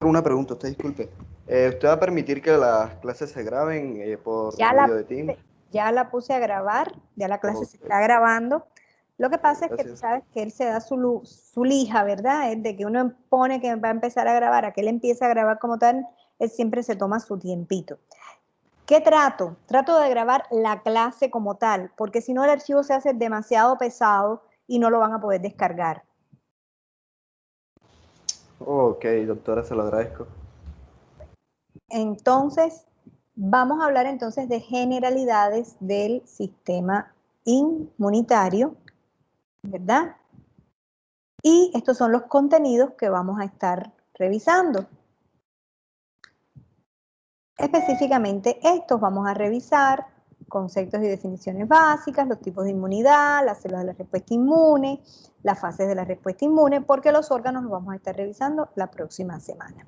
Una pregunta, usted disculpe. ¿Usted va a permitir que las clases se graben por Ya medio la, de Teams? ya la puse a grabar, ya la clase se Ok, está grabando. Lo que pasa es que tú gracias. sabes que él se da su lija, ¿verdad? Es de que uno pone que va a empezar a grabar, a que él empieza a grabar como tal, él siempre se toma su tiempito. ¿Qué trato? Trato de grabar la clase como tal, porque si no el archivo se hace demasiado pesado y no lo van a poder descargar. Ok, doctora, se lo agradezco. Entonces, vamos a hablar entonces de generalidades del sistema inmunitario, ¿verdad? Y estos son los contenidos que vamos a estar revisando. Específicamente estos vamos a revisar conceptos y definiciones básicas, los tipos de inmunidad, las células de la respuesta inmune, las fases de la respuesta inmune, porque los órganos los vamos a estar revisando la próxima semana.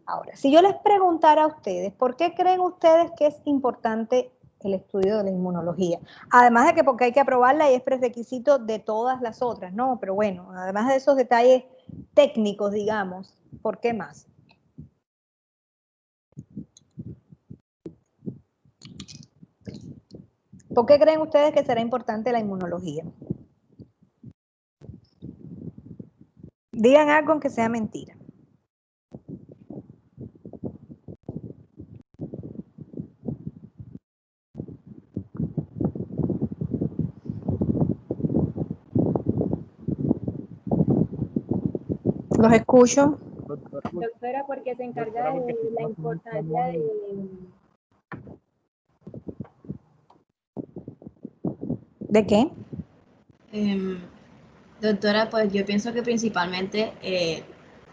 Ahora, si yo les preguntara a ustedes, ¿por qué creen ustedes que es importante el estudio de la inmunología? Además de que porque hay que aprobarla y es prerequisito de todas las otras, ¿no? Pero bueno, además de esos detalles técnicos, digamos, ¿por qué más? ¿Por qué creen ustedes que será importante la inmunología? Digan algo aunque sea mentira. Los escucho. Doctora, porque se encarga de la importancia ¿De qué? Em, doctora, pues yo pienso que principalmente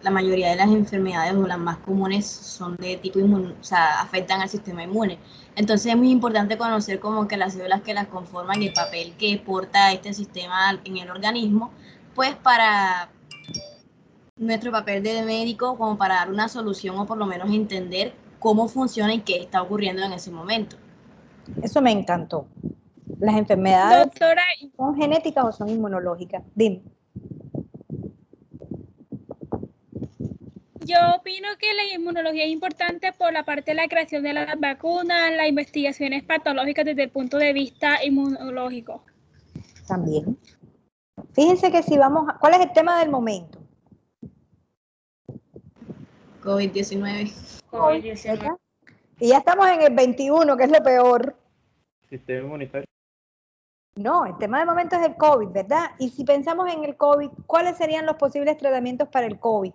la mayoría de las enfermedades o las más comunes son de tipo inmune, o sea, afectan al sistema inmune. Entonces es muy importante conocer como que las células que las conforman y el papel que porta este sistema en el organismo, pues para nuestro papel de médico, como para dar una solución o por lo menos entender cómo funciona y qué está ocurriendo en ese momento. Eso me encantó. ¿Las enfermedades Doctora, son genéticas o son inmunológicas? Dime. yo opino que la inmunología es importante por la parte de la creación de las vacunas, las investigaciones patológicas desde el punto de vista inmunológico. También. Fíjense que si vamos a... ¿Cuál es el tema del momento? COVID-19. ¿Verdad? Y ya estamos en el 21, que es lo peor. Sistema inmunitario. No, el tema del momento es el COVID, ¿verdad? Y si pensamos en el COVID, ¿cuáles serían los posibles tratamientos para el COVID?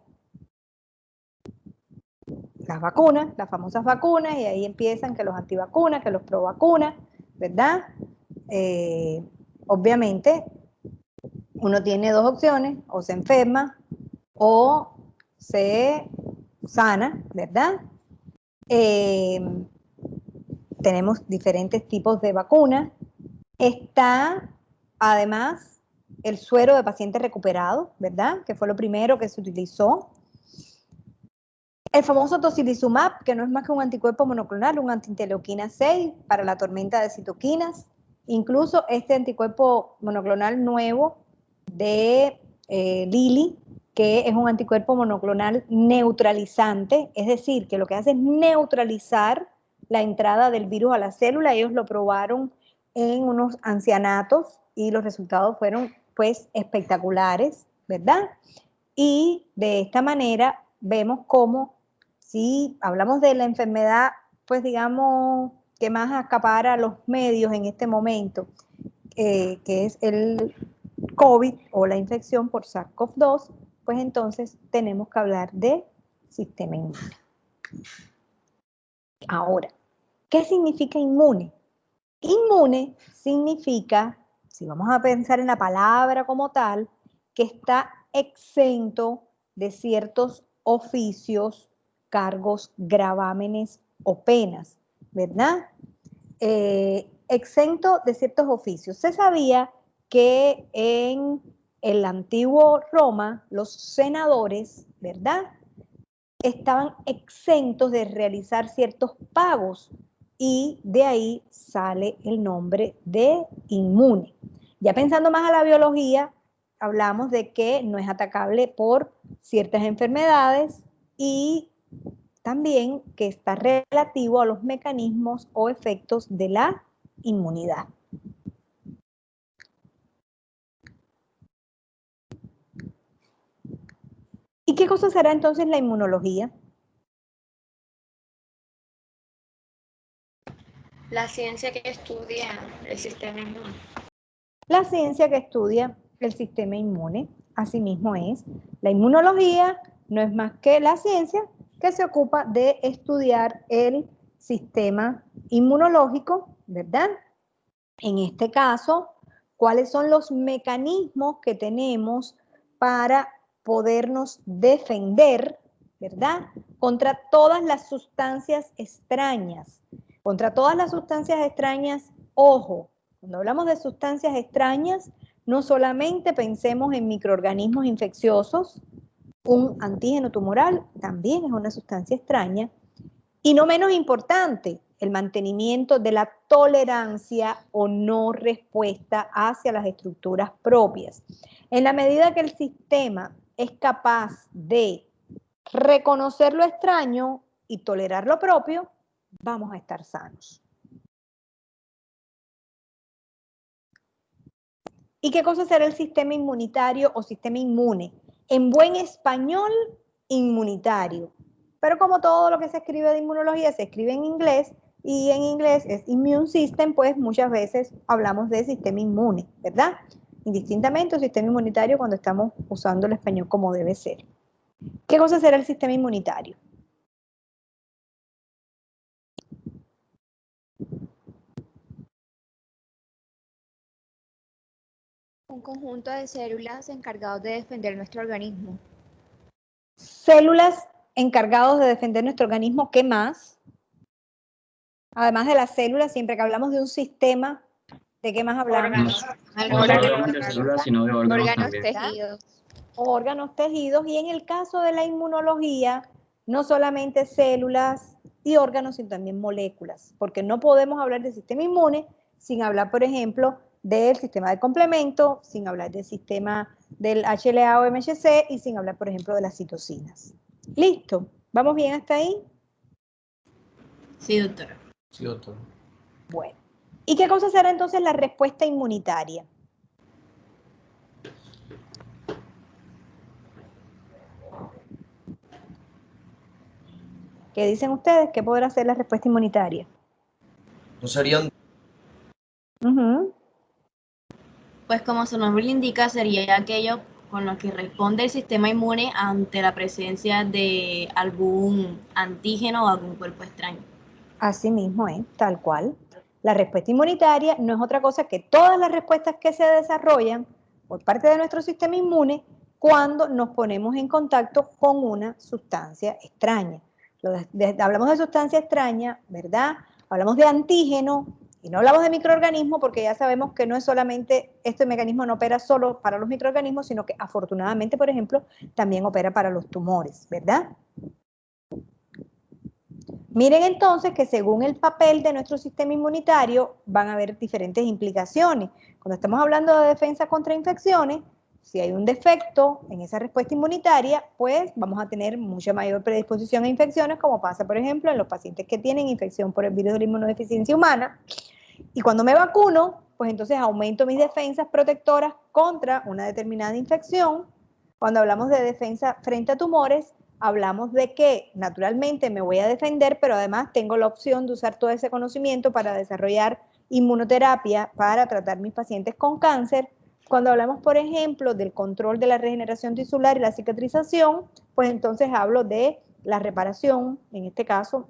Las vacunas, las famosas vacunas, y ahí empiezan que los antivacunas, que los provacunas, ¿verdad? Obviamente, uno tiene dos opciones, o se enferma o se sana, ¿verdad? Tenemos diferentes tipos de vacunas. Está, además, el suero de pacientes recuperados, ¿verdad? Que fue lo primero que se utilizó. El famoso tocilizumab, que no es más que un anticuerpo monoclonal, un anti-interleuquina 6 para la tormenta de citoquinas. Incluso este anticuerpo monoclonal nuevo de Lilly, que es un anticuerpo monoclonal neutralizante, es decir, que lo que hace es neutralizar la entrada del virus a la célula. Ellos lo probaron en unos ancianatos y los resultados fueron pues espectaculares, ¿verdad? Y de esta manera vemos cómo si hablamos de la enfermedad, pues digamos que más acapara los medios en este momento, que es el COVID o la infección por SARS-CoV-2, pues entonces tenemos que hablar de sistema inmune. Ahora, ¿qué significa inmune? Inmune significa, si vamos a pensar en la palabra como tal, que está exento de ciertos oficios, cargos, gravámenes o penas, ¿verdad? Exento de ciertos oficios. Se sabía que en el antiguo Roma los senadores, ¿verdad?, estaban exentos de realizar ciertos pagos y de ahí sale el nombre de inmune. Ya pensando más a la biología, hablamos de que no es atacable por ciertas enfermedades y también que está relativo a los mecanismos o efectos de la inmunidad. ¿Y qué cosa será entonces la inmunología? La ciencia que estudia el sistema inmune. La ciencia que estudia el sistema inmune, asimismo es. La inmunología no es más que la ciencia que se ocupa de estudiar el sistema inmunológico, ¿verdad? En este caso, ¿cuáles son los mecanismos que tenemos para podernos defender, ¿verdad? Contra todas las sustancias extrañas. Contra todas las sustancias extrañas, ojo, cuando hablamos de sustancias extrañas, no solamente pensemos en microorganismos infecciosos, un antígeno tumoral también es una sustancia extraña, y no menos importante, el mantenimiento de la tolerancia o no respuesta hacia las estructuras propias. En la medida que el sistema es capaz de reconocer lo extraño y tolerar lo propio, vamos a estar sanos. ¿Y qué cosa será el sistema inmunitario o sistema inmune? En buen español, inmunitario. Pero como todo lo que se escribe de inmunología se escribe en inglés, y en inglés es immune system, pues muchas veces hablamos de sistema inmune, ¿verdad? Indistintamente o sistema inmunitario cuando estamos usando el español como debe ser. ¿Qué cosa será el sistema inmunitario? Un conjunto de células encargados de defender nuestro organismo. Células encargados de defender nuestro organismo, ¿qué más? Además de las células, siempre que hablamos de un sistema, ¿de qué más hablamos? No hablamos de células, sino de órganos también. Tejidos. Órganos, tejidos, y en el caso de la inmunología, no solamente células y órganos, sino también moléculas, porque no podemos hablar del sistema inmune sin hablar, por ejemplo, del sistema de complemento, sin hablar del sistema del HLA o MHC y sin hablar, por ejemplo, de las citocinas. ¿Listo? ¿Vamos bien hasta ahí? Sí, doctora. Sí, doctor. Bueno. ¿Y qué cosa será entonces la respuesta inmunitaria? ¿Qué dicen ustedes? ¿Qué podrá ser la respuesta inmunitaria? ¿No serían? Pues como su nombre le indica, sería aquello con lo que responde el sistema inmune ante la presencia de algún antígeno o algún cuerpo extraño. Así mismo es, tal cual. La respuesta inmunitaria no es otra cosa que todas las respuestas que se desarrollan por parte de nuestro sistema inmune cuando nos ponemos en contacto con una sustancia extraña. Hablamos de sustancia extraña, ¿verdad? Hablamos de antígeno y no hablamos de microorganismo porque ya sabemos que no es solamente, este mecanismo no opera solo para los microorganismos, sino que afortunadamente, por ejemplo, también opera para los tumores, ¿verdad? Miren entonces que según el papel de nuestro sistema inmunitario van a haber diferentes implicaciones. Cuando estamos hablando de defensa contra infecciones, si hay un defecto en esa respuesta inmunitaria, pues vamos a tener mucha mayor predisposición a infecciones, como pasa, por ejemplo, en los pacientes que tienen infección por el virus de la inmunodeficiencia humana. Y cuando me vacuno, pues entonces aumento mis defensas protectoras contra una determinada infección. Cuando hablamos de defensa frente a tumores, hablamos de que naturalmente me voy a defender, pero además tengo la opción de usar todo ese conocimiento para desarrollar inmunoterapia para tratar mis pacientes con cáncer. Cuando hablamos, por ejemplo, del control de la regeneración tisular y la cicatrización, pues entonces hablo de la reparación, en este caso,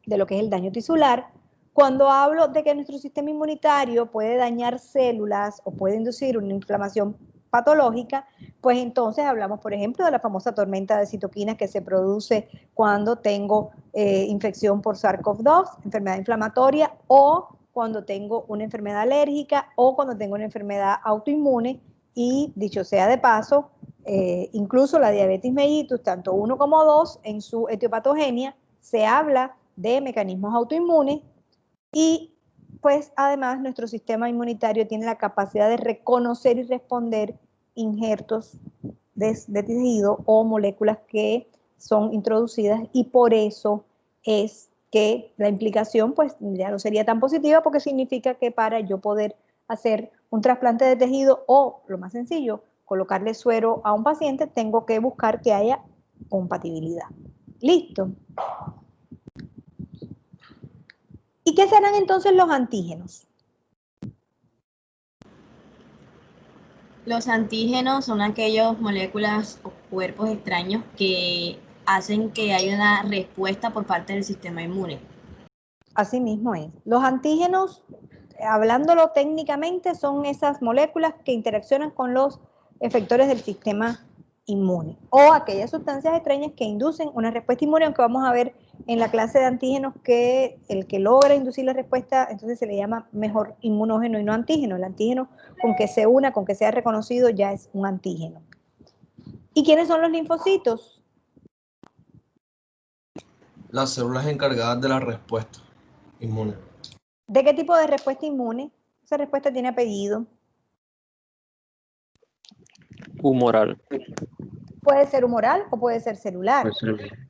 de lo que es el daño tisular. Cuando hablo de que nuestro sistema inmunitario puede dañar células o puede inducir una inflamación patológica, pues entonces hablamos, por ejemplo, de la famosa tormenta de citoquinas que se produce cuando tengo infección por SARS-CoV-2, enfermedad inflamatoria, o cuando tengo una enfermedad alérgica o cuando tengo una enfermedad autoinmune. Y dicho sea de paso, incluso la diabetes mellitus, tanto 1 como 2, en su etiopatogenia, se habla de mecanismos autoinmunes y pues además nuestro sistema inmunitario tiene la capacidad de reconocer y responder injertos de tejido o moléculas que son introducidas y por eso es que la implicación pues ya no sería tan positiva porque significa que para yo poder hacer un trasplante de tejido o, lo más sencillo, colocarle suero a un paciente, tengo que buscar que haya compatibilidad. ¿Listo? ¿Y qué serán entonces los antígenos? Los antígenos son aquellas moléculas o cuerpos extraños que hacen que haya una respuesta por parte del sistema inmune. Así mismo es. Los antígenos, hablándolo técnicamente, son esas moléculas que interaccionan con los efectores del sistema inmune o aquellas sustancias extrañas que inducen una respuesta inmune, aunque vamos a ver en la clase de antígenos que el que logra inducir la respuesta, entonces se le llama mejor inmunógeno y no antígeno. El antígeno con que se una, con que sea reconocido, ya es un antígeno. ¿Y quiénes son los linfocitos? Las células encargadas de la respuesta inmune. ¿De qué tipo de respuesta inmune? Esa respuesta tiene apellido. Humoral. Puede ser humoral o puede ser celular, Puede ser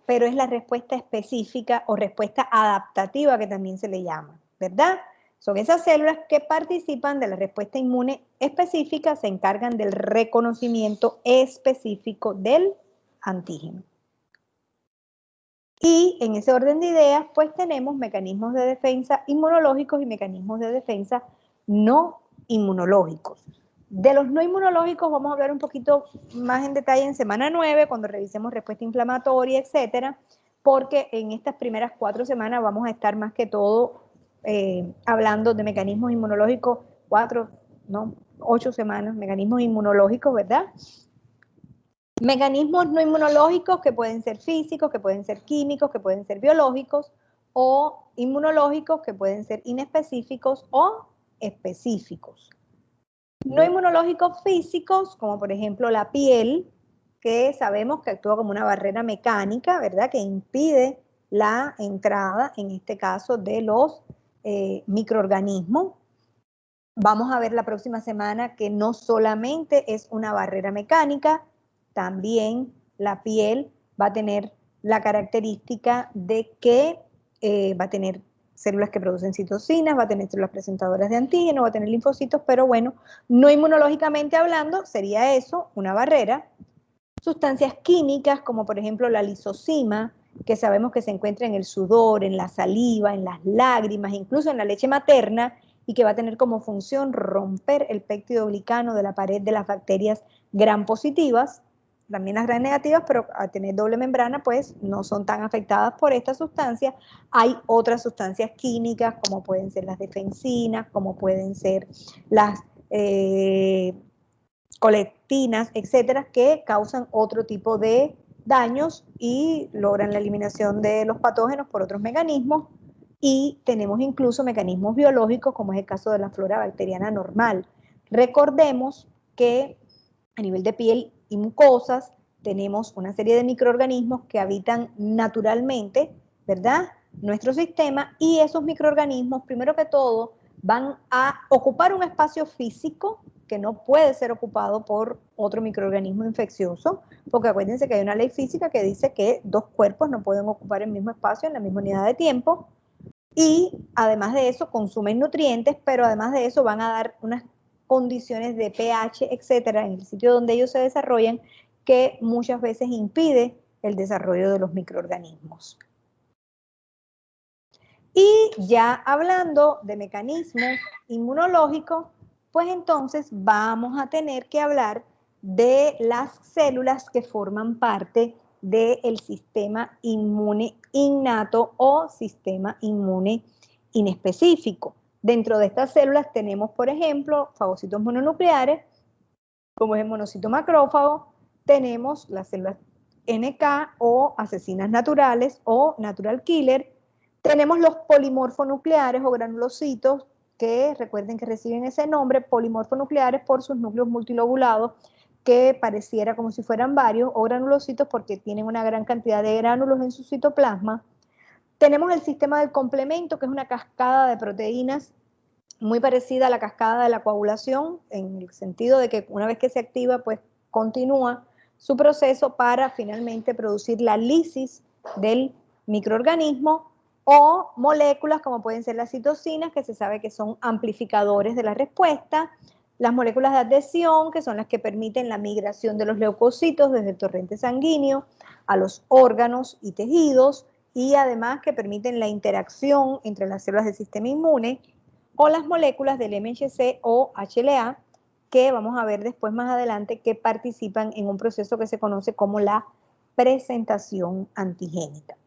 pero es la respuesta específica o respuesta adaptativa que también se le llama, ¿verdad? Son esas células que participan de la respuesta inmune específica, se encargan del reconocimiento específico del antígeno. Y en ese orden de ideas, pues tenemos mecanismos de defensa inmunológicos y mecanismos de defensa no inmunológicos. De los no inmunológicos vamos a hablar un poquito más en detalle en semana 9, cuando revisemos respuesta inflamatoria, etcétera, porque en estas primeras 4 semanas vamos a estar más que todo hablando de mecanismos inmunológicos, 8 semanas, mecanismos inmunológicos, ¿verdad? Mecanismos no inmunológicos que pueden ser físicos, que pueden ser químicos, que pueden ser biológicos, o inmunológicos que pueden ser inespecíficos o específicos. No inmunológicos físicos, como por ejemplo la piel, que sabemos que actúa como una barrera mecánica, ¿verdad? Que impide la entrada, en este caso, de los microorganismos. Vamos a ver la próxima semana que no solamente es una barrera mecánica, también la piel va a tener la característica de que va a tener células que producen citocinas, va a tener células presentadoras de antígenos, va a tener linfocitos, pero bueno, no inmunológicamente hablando, sería eso, una barrera. Sustancias químicas, como por ejemplo la lisocima, que sabemos que se encuentra en el sudor, en la saliva, en las lágrimas, incluso en la leche materna, y que va a tener como función romper el péptido glicano de la pared de las bacterias gram positivas, también las gram negativas, pero al tener doble membrana, pues no son tan afectadas por esta sustancia. Hay otras sustancias químicas, como pueden ser las defensinas, como pueden ser las colectinas, etcétera, que causan otro tipo de daños y logran la eliminación de los patógenos por otros mecanismos. Y tenemos incluso mecanismos biológicos, como es el caso de la flora bacteriana normal. Recordemos que a nivel de piel y mucosas tenemos una serie de microorganismos que habitan naturalmente, ¿verdad?, nuestro sistema, y esos microorganismos, primero que todo, van a ocupar un espacio físico que no puede ser ocupado por otro microorganismo infeccioso, porque acuérdense que hay una ley física que dice que 2 cuerpos no pueden ocupar el mismo espacio en la misma unidad de tiempo, y además de eso consumen nutrientes, pero además de eso van a dar unas condiciones de pH, etcétera, en el sitio donde ellos se desarrollan, que muchas veces impide el desarrollo de los microorganismos. Y ya hablando de mecanismos inmunológicos, pues entonces vamos a tener que hablar de las células que forman parte del sistema inmune innato o sistema inmune inespecífico. Dentro de estas células tenemos, por ejemplo, fagocitos mononucleares, como es el monocito macrófago, tenemos las células NK o asesinas naturales o natural killer, tenemos los polimorfonucleares o granulocitos, que recuerden que reciben ese nombre, polimorfonucleares, por sus núcleos multilobulados, que pareciera como si fueran varios, o granulocitos porque tienen una gran cantidad de gránulos en su citoplasma. Tenemos el sistema del complemento, que es una cascada de proteínas muy parecida a la cascada de la coagulación, en el sentido de que una vez que se activa, pues continúa su proceso para finalmente producir la lisis del microorganismo, o moléculas como pueden ser las citocinas, que se sabe que son amplificadores de la respuesta, las moléculas de adhesión, que son las que permiten la migración de los leucocitos desde el torrente sanguíneo a los órganos y tejidos, y además que permiten la interacción entre las células del sistema inmune, o las moléculas del MHC o HLA, que vamos a ver después más adelante, que participan en un proceso que se conoce como la presentación antigénica.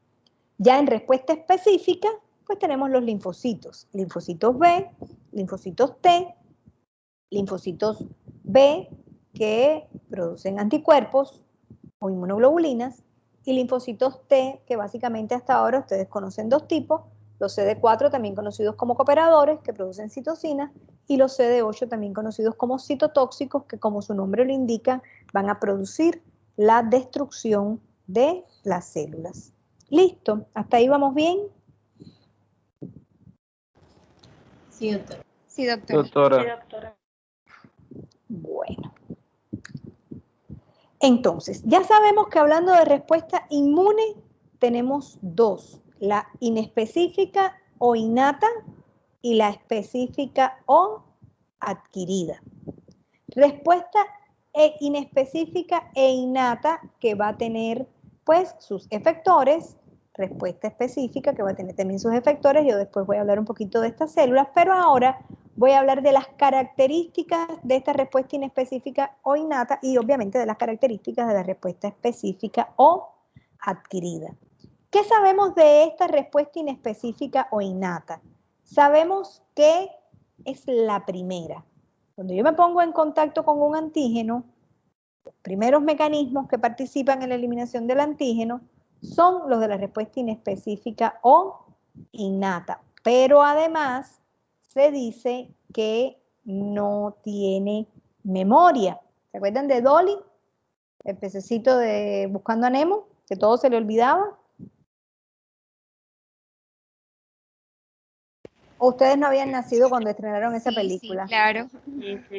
Ya en respuesta específica, pues tenemos los linfocitos B, linfocitos T, linfocitos B que producen anticuerpos o inmunoglobulinas, y linfocitos T, que básicamente hasta ahora ustedes conocen dos tipos, los CD4 también conocidos como cooperadores, que producen citocinas, y los CD8 también conocidos como citotóxicos, que como su nombre lo indica, van a producir la destrucción de las células. ¿Listo? ¿Hasta ahí vamos bien? Sí, doctor. Sí, doctora. Doctora. Bueno. Entonces, ya sabemos que hablando de respuesta inmune, tenemos dos, la inespecífica o innata y la específica o adquirida. Respuesta inespecífica e innata, que va a tener pues sus efectores, respuesta específica que va a tener también sus efectores. Yo después voy a hablar un poquito de estas células, pero ahora voy a hablar de las características de esta respuesta inespecífica o innata y obviamente de las características de la respuesta específica o adquirida. ¿Qué sabemos de esta respuesta inespecífica o innata? Sabemos que es la primera. Cuando yo me pongo en contacto con un antígeno, los primeros mecanismos que participan en la eliminación del antígeno son los de la respuesta inespecífica o innata, pero además se dice que no tiene memoria. ¿Se acuerdan de Dolly? El pececito de Buscando a Nemo, que todo se le olvidaba. ¿O ustedes no habían nacido cuando estrenaron esa película? Sí, claro.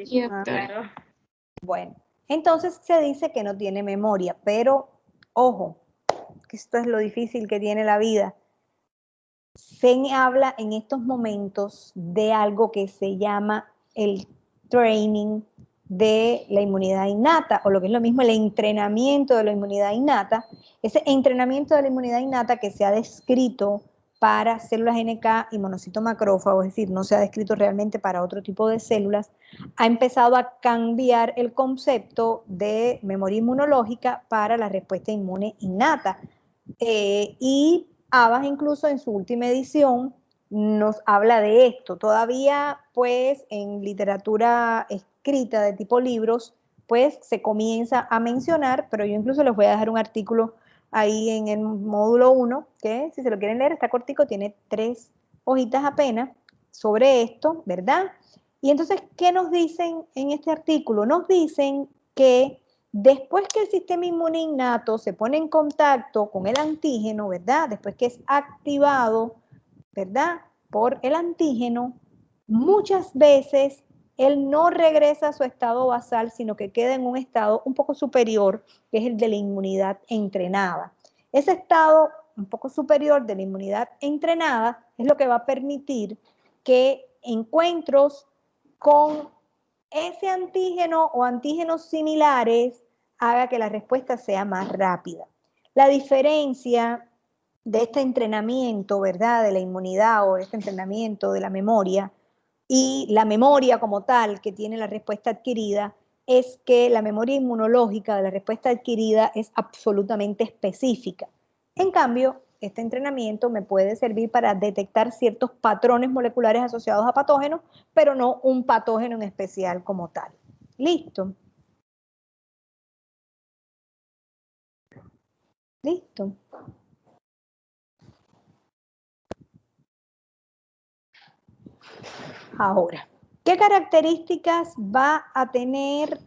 Sí, doctora. Bueno, entonces se dice que no tiene memoria, pero ojo, que esto es lo difícil que tiene la vida. Se habla en estos momentos de algo que se llama el training de la inmunidad innata, o lo que es lo mismo, el entrenamiento de la inmunidad innata. Ese entrenamiento de la inmunidad innata que se ha descrito para células NK y monocito macrófago, es decir, no se ha descrito realmente para otro tipo de células, ha empezado a cambiar el concepto de memoria inmunológica para la respuesta inmune innata. Y Abbas incluso en su última edición nos habla de esto. Todavía pues en literatura escrita de tipo libros pues se comienza a mencionar, pero yo incluso les voy a dejar un artículo ahí en el módulo 1, que si se lo quieren leer está cortico, tiene 3 hojitas apenas sobre esto, ¿verdad? Y entonces, ¿qué nos dicen en este artículo? Nos dicen que después que el sistema inmune innato se pone en contacto con el antígeno, ¿verdad? Después que es activado, ¿verdad? Por el antígeno, muchas veces él no regresa a su estado basal, sino que queda en un estado un poco superior, que es el de la inmunidad entrenada. Ese estado un poco superior de la inmunidad entrenada es lo que va a permitir que encuentros con ese antígeno o antígenos similares haga que la respuesta sea más rápida. La diferencia de este entrenamiento, ¿verdad?, de la inmunidad o este entrenamiento de la memoria y la memoria como tal que tiene la respuesta adquirida es que la memoria inmunológica de la respuesta adquirida es absolutamente específica. En cambio, este entrenamiento me puede servir para detectar ciertos patrones moleculares asociados a patógenos, pero no un patógeno en especial como tal. ¿Listo? ¿Listo? Ahora, ¿qué características va a tener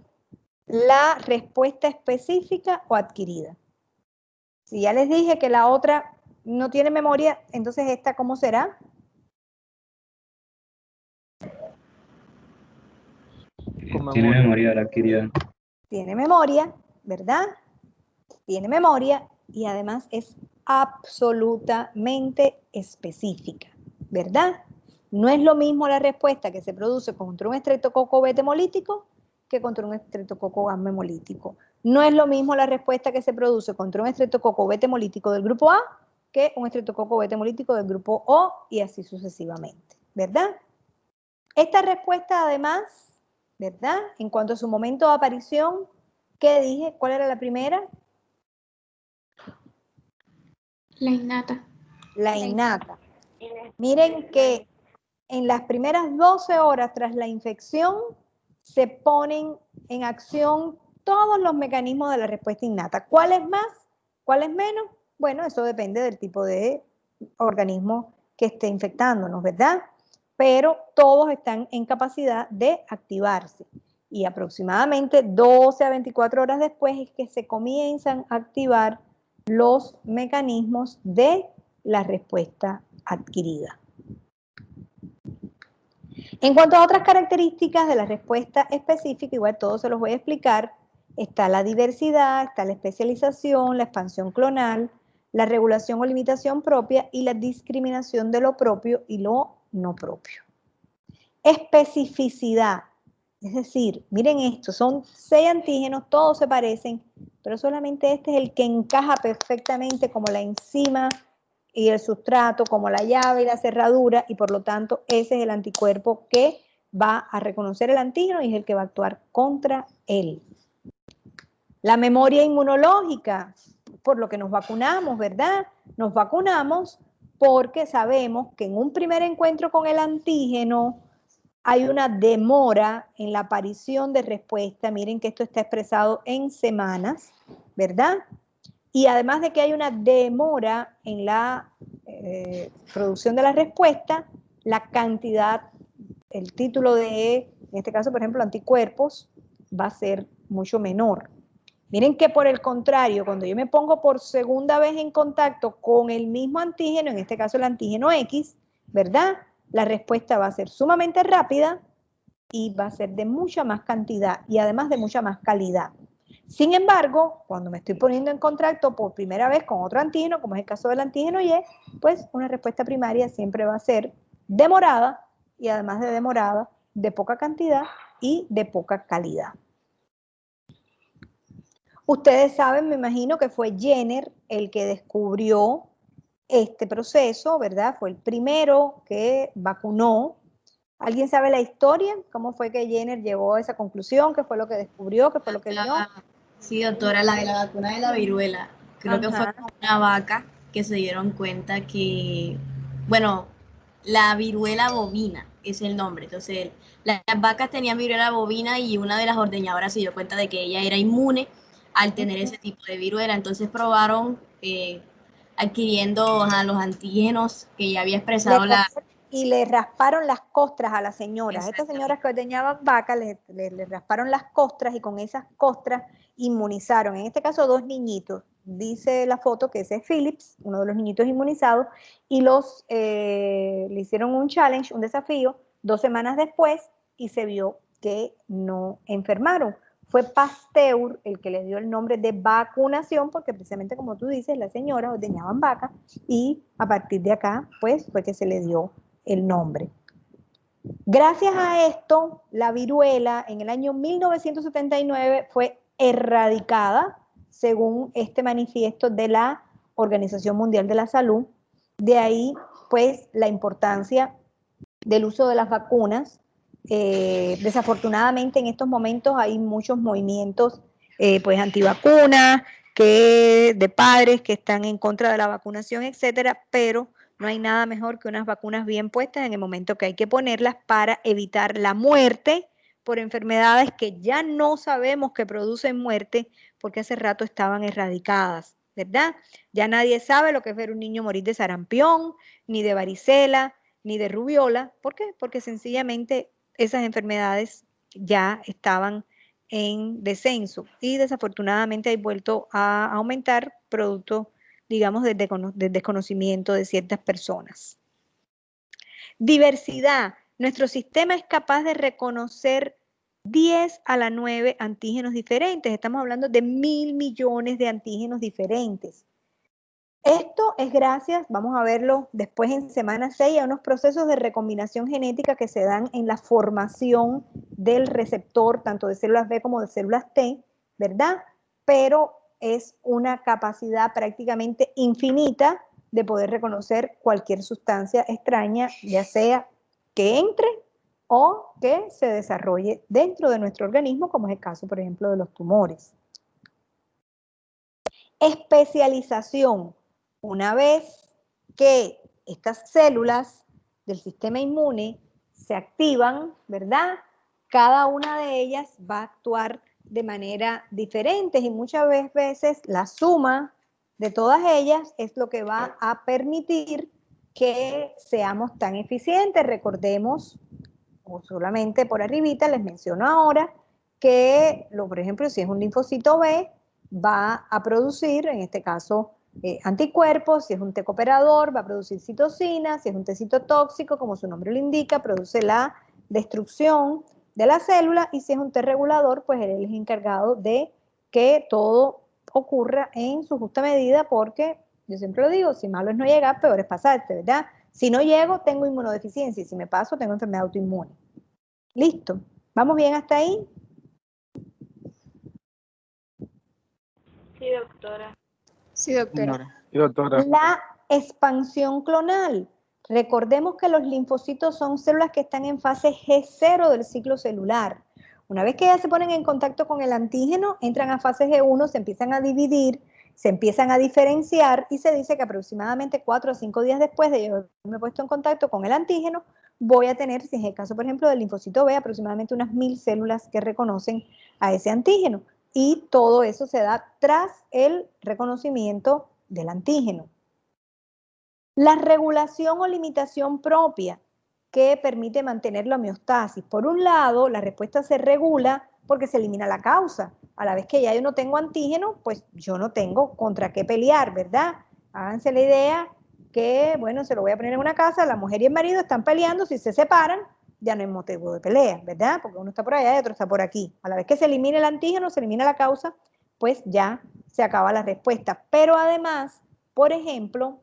la respuesta específica o adquirida? Si ya les dije que la otra no tiene memoria, entonces esta, ¿cómo será? Tiene memoria la adquirida. Tiene memoria, ¿verdad? Tiene memoria y además es absolutamente específica, ¿verdad? No es lo mismo la respuesta que se produce contra un estreptococo beta hemolítico que contra un estreptococo gamma hemolítico. No es lo mismo la respuesta que se produce contra un estreptococo beta hemolítico del grupo A que un estreptococo beta hemolítico del grupo O y así sucesivamente, ¿verdad? Esta respuesta además, ¿verdad? En cuanto a su momento de aparición, ¿qué dije? ¿Cuál era la primera? La innata. La innata. Miren que en las primeras 12 horas tras la infección se ponen en acción todos los mecanismos de la respuesta innata. ¿Cuál es más? ¿Cuál es menos? Bueno, eso depende del tipo de organismo que esté infectándonos, ¿verdad? Pero todos están en capacidad de activarse. Y aproximadamente 12 a 24 horas después es que se comienzan a activar los mecanismos de la respuesta adquirida. En cuanto a otras características de la respuesta específica, igual todo se los voy a explicar, está la diversidad, está la especialización, la expansión clonal, la regulación o limitación propia y la discriminación de lo propio y lo no propio. Especificidad, es decir, miren esto, son 6 antígenos, todos se parecen, pero solamente este es el que encaja perfectamente como la enzima y el sustrato, como la llave y la cerradura, y por lo tanto ese es el anticuerpo que va a reconocer el antígeno y es el que va a actuar contra él. La memoria inmunológica, por lo que nos vacunamos, ¿verdad? Nos vacunamos porque sabemos que en un primer encuentro con el antígeno hay una demora en la aparición de respuesta. Miren que esto está expresado en semanas, ¿verdad? Y además de que hay una demora en la producción de la respuesta, la cantidad, el título de, en este caso, por ejemplo, anticuerpos, va a ser mucho menor. Miren que por el contrario, cuando yo me pongo por segunda vez en contacto con el mismo antígeno, en este caso el antígeno X, ¿verdad? La respuesta va a ser sumamente rápida y va a ser de mucha más cantidad y además de mucha más calidad. Sin embargo, cuando me estoy poniendo en contacto por primera vez con otro antígeno, como es el caso del antígeno Y, pues una respuesta primaria siempre va a ser demorada y además de demorada, de poca cantidad y de poca calidad. Ustedes saben, me imagino que fue Jenner el que descubrió este proceso, ¿verdad? Fue el primero que vacunó. ¿Alguien sabe la historia? ¿Cómo fue que Jenner llegó a esa conclusión? ¿Qué fue lo que descubrió? ¿Qué fue lo que vio? Sí, doctora, la de la vacuna de la viruela. Creo que fue con una vaca que se dieron cuenta que, bueno, la viruela bovina es el nombre. Entonces, las vacas tenían viruela bovina y una de las ordeñadoras se dio cuenta de que ella era inmune al tener ese tipo de viruela. Entonces probaron adquiriendo los antígenos que ya había expresado y le rasparon las costras a las señoras. Estas señoras que ordeñaban vacas le rasparon las costras y con esas costras inmunizaron. En este caso, 2 niñitos. Dice la foto que ese es Phillips, uno de los niñitos inmunizados, y le hicieron un challenge, un desafío, 2 semanas después, y se vio que no enfermaron. Fue Pasteur el que le dio el nombre de vacunación, porque precisamente como tú dices, las señoras ordeñaban vacas, y a partir de acá, pues, fue que se le dio el nombre. Gracias a esto, la viruela en el año 1979 fue erradicada, según este manifiesto de la Organización Mundial de la Salud. De ahí, pues, la importancia del uso de las vacunas. Desafortunadamente, en estos momentos hay muchos movimientos pues antivacunas, de padres que están en contra de la vacunación, etcétera, pero no hay nada mejor que unas vacunas bien puestas en el momento que hay que ponerlas para evitar la muerte por enfermedades que ya no sabemos que producen muerte porque hace rato estaban erradicadas, ¿verdad? Ya nadie sabe lo que es ver un niño morir de sarampión, ni de varicela, ni de rubiola. ¿Por qué? Porque sencillamente esas enfermedades ya estaban en descenso y desafortunadamente han vuelto a aumentar producto, digamos, del desconocimiento de ciertas personas. Diversidad. Nuestro sistema es capaz de reconocer 10 a la 9 antígenos diferentes. Estamos hablando de 1.000 millones de antígenos diferentes. Esto es gracias, vamos a verlo después en semana 6, a unos procesos de recombinación genética que se dan en la formación del receptor, tanto de células B como de células T, ¿verdad? Pero es una capacidad prácticamente infinita de poder reconocer cualquier sustancia extraña, ya sea que entre o que se desarrolle dentro de nuestro organismo, como es el caso, por ejemplo, de los tumores. Especialización. Una vez que estas células del sistema inmune se activan, ¿verdad? Cada una de ellas va a actuar de manera diferente y muchas veces la suma de todas ellas es lo que va a permitir que seamos tan eficientes. Recordemos, o solamente por arribita les menciono ahora, que, por ejemplo, si es un linfocito B, va a producir, en este caso, anticuerpos. Si es un T cooperador, va a producir citocina. Si es un T citotóxico, como su nombre lo indica, produce la destrucción de la célula. Y si es un T regulador, pues él es encargado de que todo ocurra en su justa medida, porque yo siempre lo digo, si malo es no llegar, peor es pasarte, ¿verdad? Si no llego, tengo inmunodeficiencia, y si me paso, tengo enfermedad autoinmune. ¿Listo? ¿Vamos bien hasta ahí? Sí, doctora. Sí, doctora. Sí, doctora. La expansión clonal. Recordemos que los linfocitos son células que están en fase G0 del ciclo celular. Una vez que ya se ponen en contacto con el antígeno, entran a fase G1, se empiezan a dividir, se empiezan a diferenciar y se dice que aproximadamente 4 a 5 días después de yo haberme puesto en contacto con el antígeno, voy a tener, si es el caso, por ejemplo, del linfocito B, aproximadamente unas 1000 células que reconocen a ese antígeno. Y todo eso se da tras el reconocimiento del antígeno. La regulación o limitación propia que permite mantener la homeostasis. Por un lado, la respuesta se regula porque se elimina la causa. A la vez que ya yo no tengo antígeno, pues yo no tengo contra qué pelear, ¿verdad? Háganse la idea que, bueno, se lo voy a poner en una casa, la mujer y el marido están peleando, si se separan, ya no hay motivo de pelea, ¿verdad? Porque uno está por allá y otro está por aquí. A la vez que se elimina el antígeno, se elimina la causa, pues ya se acaba la respuesta. Pero además, por ejemplo,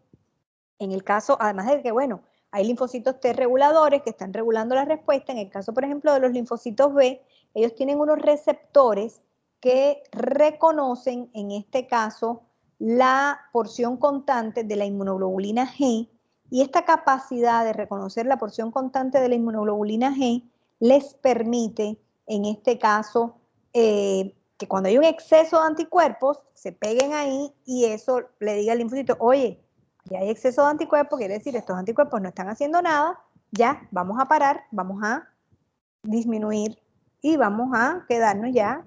en el caso, además de que, bueno, hay linfocitos T reguladores que están regulando la respuesta, en el caso, por ejemplo, de los linfocitos B, ellos tienen unos receptores que reconocen, en este caso, la porción constante de la inmunoglobulina G, y esta capacidad de reconocer la porción constante de la inmunoglobulina G les permite, en este caso, que cuando hay un exceso de anticuerpos, se peguen ahí y eso le diga al linfocito, oye, ya hay exceso de anticuerpos, quiere decir estos anticuerpos no están haciendo nada, ya vamos a parar, vamos a disminuir y vamos a quedarnos ya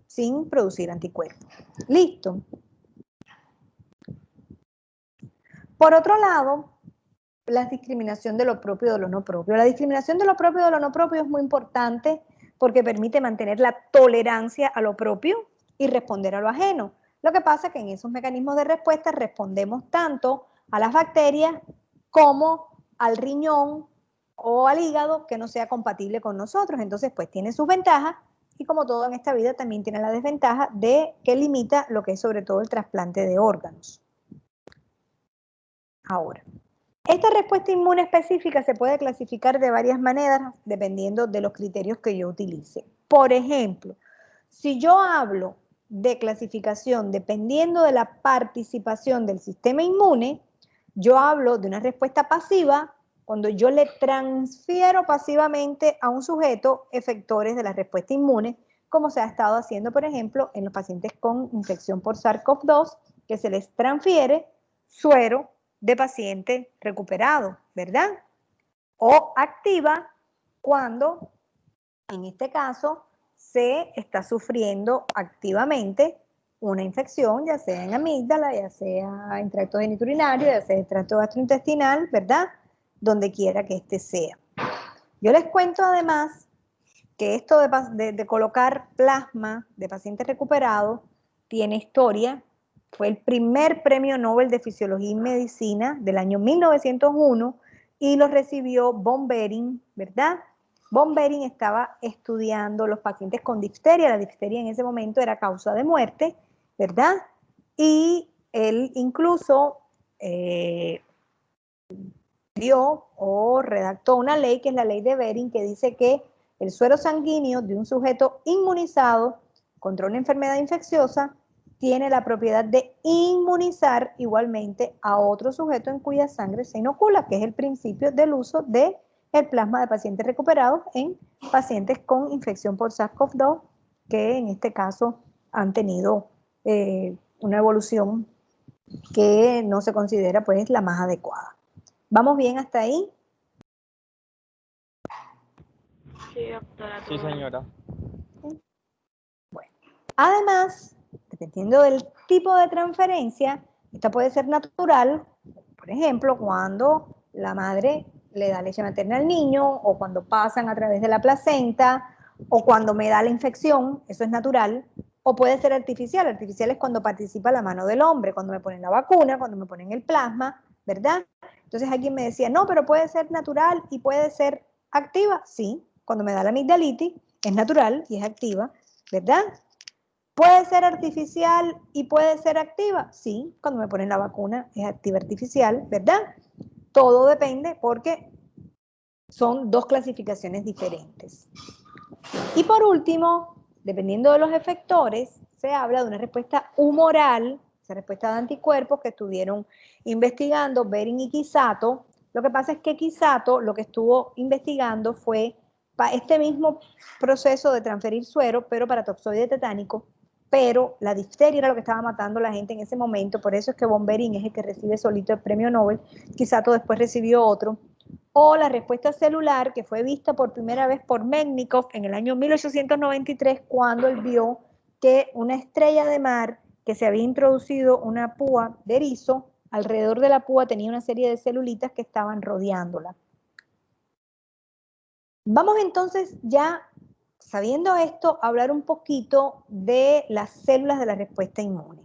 sin producir anticuerpos. Listo. Por otro lado, la discriminación de lo propio y de lo no propio. La discriminación de lo propio y de lo no propio es muy importante porque permite mantener la tolerancia a lo propio y responder a lo ajeno. Lo que pasa es que en esos mecanismos de respuesta respondemos tanto a las bacterias como al riñón o al hígado que no sea compatible con nosotros. Entonces, pues tiene sus ventajas y como todo en esta vida también tiene la desventaja de que limita lo que es sobre todo el trasplante de órganos. Ahora, esta respuesta inmune específica se puede clasificar de varias maneras dependiendo de los criterios que yo utilice. Por ejemplo, si yo hablo de clasificación dependiendo de la participación del sistema inmune, yo hablo de una respuesta pasiva cuando yo le transfiero pasivamente a un sujeto efectores de la respuesta inmune, como se ha estado haciendo, por ejemplo, en los pacientes con infección por SARS-CoV-2, que se les transfiere suero de paciente recuperado, ¿verdad? O activa cuando, en este caso, se está sufriendo activamente una infección, ya sea en amígdala, ya sea en tracto genitourinario, ya sea en tracto gastrointestinal, ¿verdad? Donde quiera que este sea. Yo les cuento además que esto de colocar plasma de pacientes recuperados tiene historia. Fue el primer premio Nobel de Fisiología y Medicina del año 1901 y lo recibió von Behring, ¿verdad? Von Behring estaba estudiando los pacientes con difteria. La difteria en ese momento era causa de muerte, ¿verdad? Y él incluso dio o redactó una ley, que es la ley de Behring, que dice que el suero sanguíneo de un sujeto inmunizado contra una enfermedad infecciosa tiene la propiedad de inmunizar igualmente a otro sujeto en cuya sangre se inocula, que es el principio del uso del plasma de pacientes recuperados en pacientes con infección por SARS-CoV-2, que en este caso han tenido una evolución que no se considera pues la más adecuada. ¿Vamos bien hasta ahí? Sí, doctora. Sí, señora. Bueno, además, dependiendo del tipo de transferencia, esta puede ser natural, por ejemplo, cuando la madre le da leche materna al niño, o cuando pasan a través de la placenta, o cuando me da la infección, eso es natural, o puede ser artificial. Artificial es cuando participa la mano del hombre, cuando me ponen la vacuna, cuando me ponen el plasma, ¿verdad? Entonces alguien me decía, no, pero puede ser natural y puede ser activa. Sí, cuando me da la amigdalitis, es natural y es activa, ¿verdad? ¿Puede ser artificial y puede ser activa? Sí, cuando me ponen la vacuna es activa artificial, ¿verdad? Todo depende porque son dos clasificaciones diferentes. Y por último, dependiendo de los efectores, se habla de una respuesta humoral, esa respuesta de anticuerpos que estuvieron investigando Behring y Quisato. Lo que pasa es que Quisato lo que estuvo investigando fue este mismo proceso de transferir suero, pero para toxoide tetánico, pero la difteria era lo que estaba matando a la gente en ese momento, por eso es que Von Behring es el que recibe solito el premio Nobel, Quisato después recibió otro. O la respuesta celular, que fue vista por primera vez por Mednikov en el año 1893, cuando él vio que una estrella de mar que se había introducido una púa de erizo, alrededor de la púa tenía una serie de celulitas que estaban rodeándola. Vamos entonces ya, sabiendo esto, a hablar un poquito de las células de la respuesta inmune.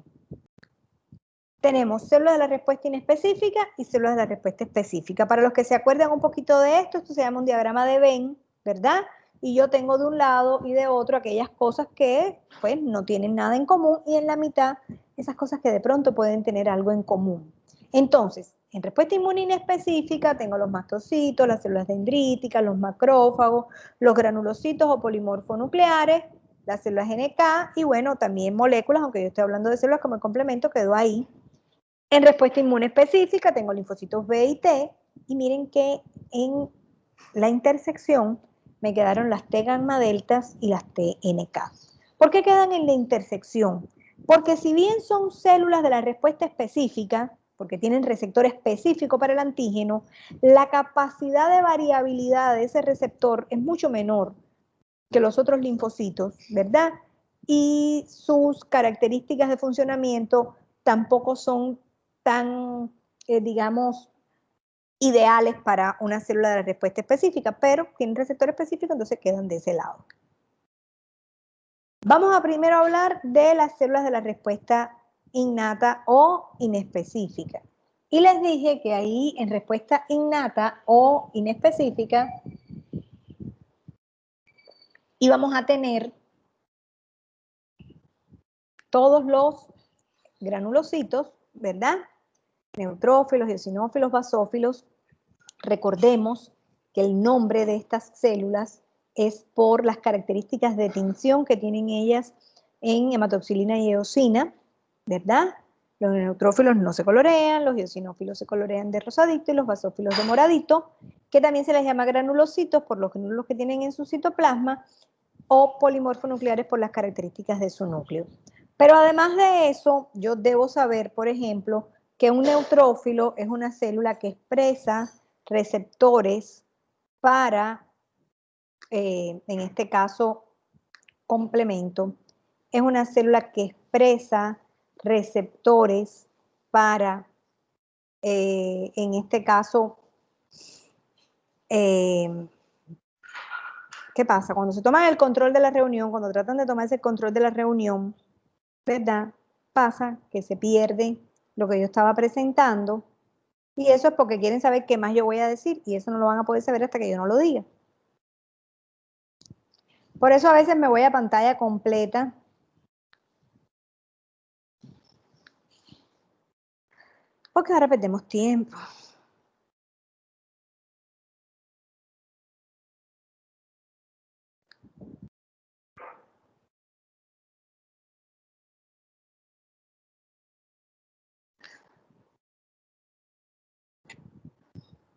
Tenemos células de la respuesta inespecífica y células de la respuesta específica. Para los que se acuerdan un poquito de esto se llama un diagrama de Venn, ¿verdad? Y yo tengo de un lado y de otro aquellas cosas que pues no tienen nada en común, y en la mitad esas cosas que de pronto pueden tener algo en común. Entonces, en respuesta inmune inespecífica tengo los mastocitos, las células dendríticas, los macrófagos, los granulocitos o polimorfonucleares, las células NK y bueno, también moléculas, aunque yo estoy hablando de células como el complemento, quedó ahí. En respuesta inmune específica tengo linfocitos B y T, y miren que en la intersección me quedaron las T gamma deltas y las TNK. ¿Por qué quedan en la intersección? Porque si bien son células de la respuesta específica, porque tienen receptor específico para el antígeno, la capacidad de variabilidad de ese receptor es mucho menor que los otros linfocitos, ¿verdad? Y sus características de funcionamiento tampoco son tan, digamos, ideales para una célula de respuesta específica, pero tienen receptor específico, entonces quedan de ese lado. Vamos a primero hablar de las células de la respuesta innata o inespecífica. Y les dije que ahí en respuesta innata o inespecífica íbamos a tener todos los granulocitos, ¿verdad? Neutrófilos, eosinófilos, basófilos. Recordemos que el nombre de estas células es por las características de tinción que tienen ellas en hematoxilina y eosina, ¿verdad? Los neutrófilos no se colorean, los eosinófilos se colorean de rosadito y los basófilos de moradito, que también se les llama granulocitos por los granulos que tienen en su citoplasma, o polimorfonucleares por las características de su núcleo. Pero además de eso, yo debo saber, por ejemplo, que un neutrófilo es una célula que expresa receptores para, en este caso, complemento. Es una célula que expresa receptores para, en este caso, ¿qué pasa? Cuando se toman el control de la reunión, cuando tratan de tomarse el control de la reunión, ¿verdad? Pasa que se pierde lo que yo estaba presentando, y eso es porque quieren saber qué más yo voy a decir, y eso no lo van a poder saber hasta que yo no lo diga. Por eso a veces me voy a pantalla completa. Porque ahora perdemos tiempo.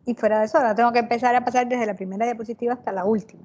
Y fuera de eso, ahora tengo que empezar a pasar desde la primera diapositiva hasta la última.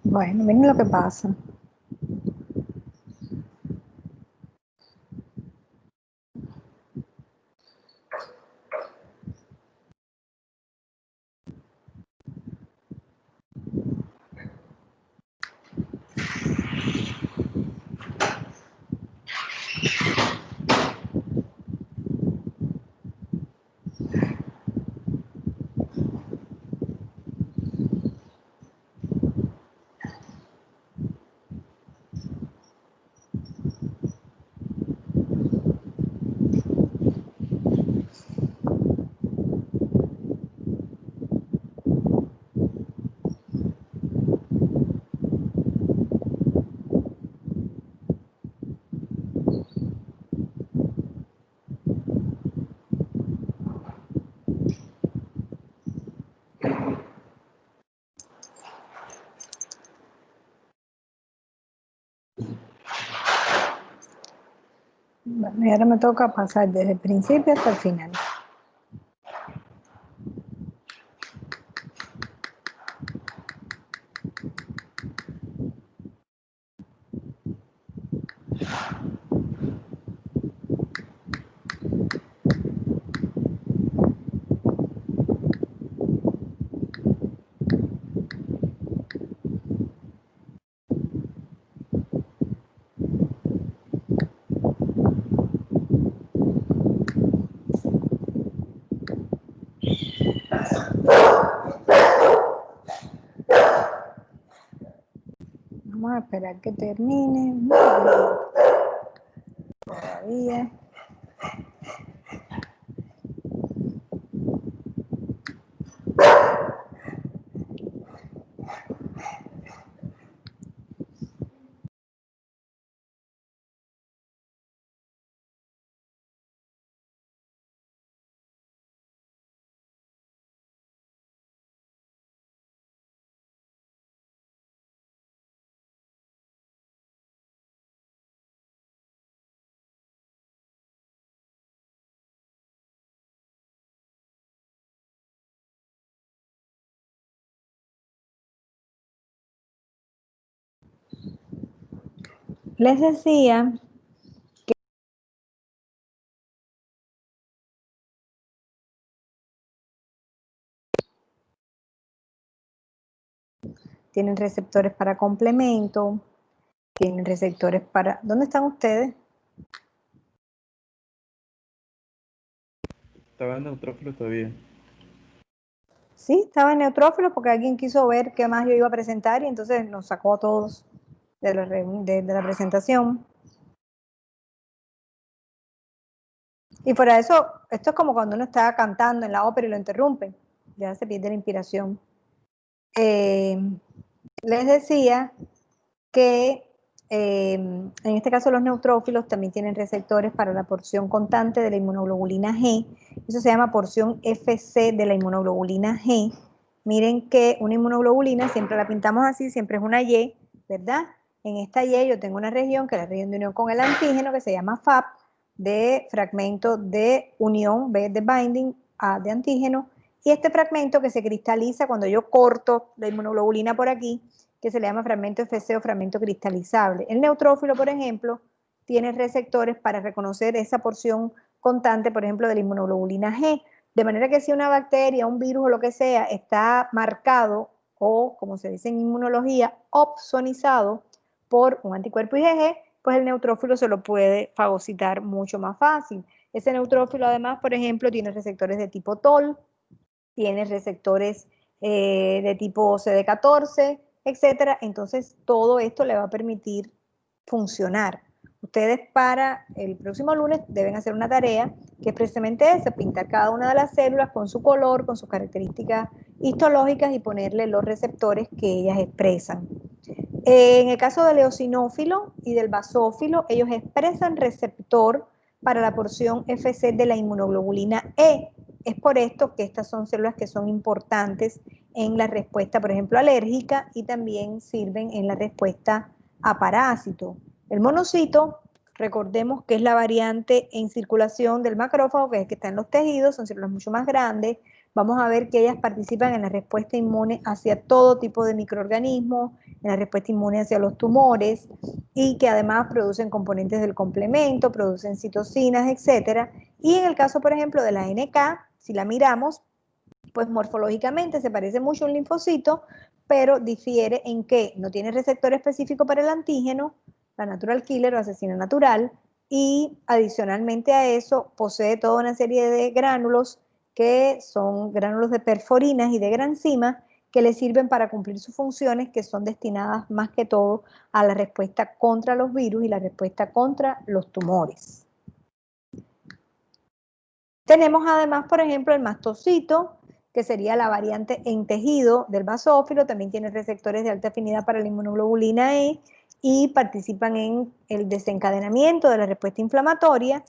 Bueno, miren lo que pasa. Bueno, y ahora me toca pasar desde el principio hasta el final. Vamos a esperar que termine. Todavía. Les decía que tienen receptores para complemento, tienen receptores para... ¿Dónde están ustedes? Estaba en neutrófilo todavía. Sí, estaba en neutrófilos porque alguien quiso ver qué más yo iba a presentar y entonces nos sacó a todos de la presentación. Y fuera de eso, esto es como cuando uno está cantando en la ópera y lo interrumpen, ya se pierde la inspiración. Les decía que en este caso los neutrófilos también tienen receptores para la porción constante de la inmunoglobulina G. Eso se llama porción FC de la inmunoglobulina G. Miren que una inmunoglobulina siempre la pintamos así, siempre es una Y, ¿verdad? En esta Y yo tengo una región que es la región de unión con el antígeno que se llama FAP, de fragmento de unión, B de binding, A de antígeno, y este fragmento que se cristaliza cuando yo corto la inmunoglobulina por aquí, que se le llama fragmento FC o fragmento cristalizable. El neutrófilo, por ejemplo, tiene receptores para reconocer esa porción constante, por ejemplo, de la inmunoglobulina G. De manera que si una bacteria, un virus o lo que sea está marcado o, como se dice en inmunología, opsonizado por un anticuerpo IgG, pues el neutrófilo se lo puede fagocitar mucho más fácil. Ese neutrófilo además, por ejemplo, tiene receptores de tipo TOL, tiene receptores de tipo CD14, etcétera. Entonces, todo esto le va a permitir funcionar. Ustedes para el próximo lunes deben hacer una tarea que es precisamente esa, pintar cada una de las células con su color, con sus características histológicas y ponerle los receptores que ellas expresan. En el caso del eosinófilo y del basófilo, ellos expresan receptor para la porción FC de la inmunoglobulina E. Es por esto que estas son células que son importantes en la respuesta, por ejemplo, alérgica y también sirven en la respuesta a parásito. El monocito, recordemos que es la variante en circulación del macrófago, que es el que está en los tejidos, son células mucho más grandes. Vamos a ver que ellas participan en la respuesta inmune hacia todo tipo de microorganismos, en la respuesta inmune hacia los tumores y que además producen componentes del complemento, producen citocinas, etcétera. Y en el caso, por ejemplo, de la NK, si la miramos, pues morfológicamente se parece mucho a un linfocito, pero difiere en que no tiene receptor específico para el antígeno, la natural killer o asesina natural, y adicionalmente a eso posee toda una serie de gránulos que son gránulos de perforinas y de granzimas que le sirven para cumplir sus funciones, que son destinadas más que todo a la respuesta contra los virus y la respuesta contra los tumores. Tenemos además, por ejemplo, el mastocito, que sería la variante en tejido del basófilo, también tiene receptores de alta afinidad para la inmunoglobulina E y participan en el desencadenamiento de la respuesta inflamatoria.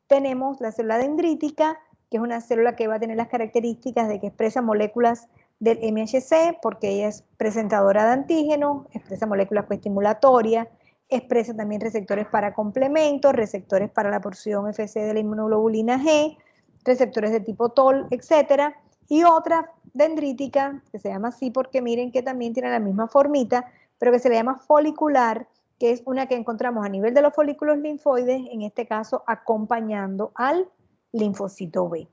Tenemos la célula dendrítica, que es una célula que va a tener las características de que expresa moléculas del MHC, porque ella es presentadora de antígenos, expresa moléculas coestimulatorias, expresa también receptores para complementos, receptores para la porción FC de la inmunoglobulina G, receptores de tipo TOL, etcétera, y otra dendrítica, que se llama así porque miren que también tiene la misma formita, pero que se le llama folicular, que es una que encontramos a nivel de los folículos linfoides, en este caso acompañando al linfocito B.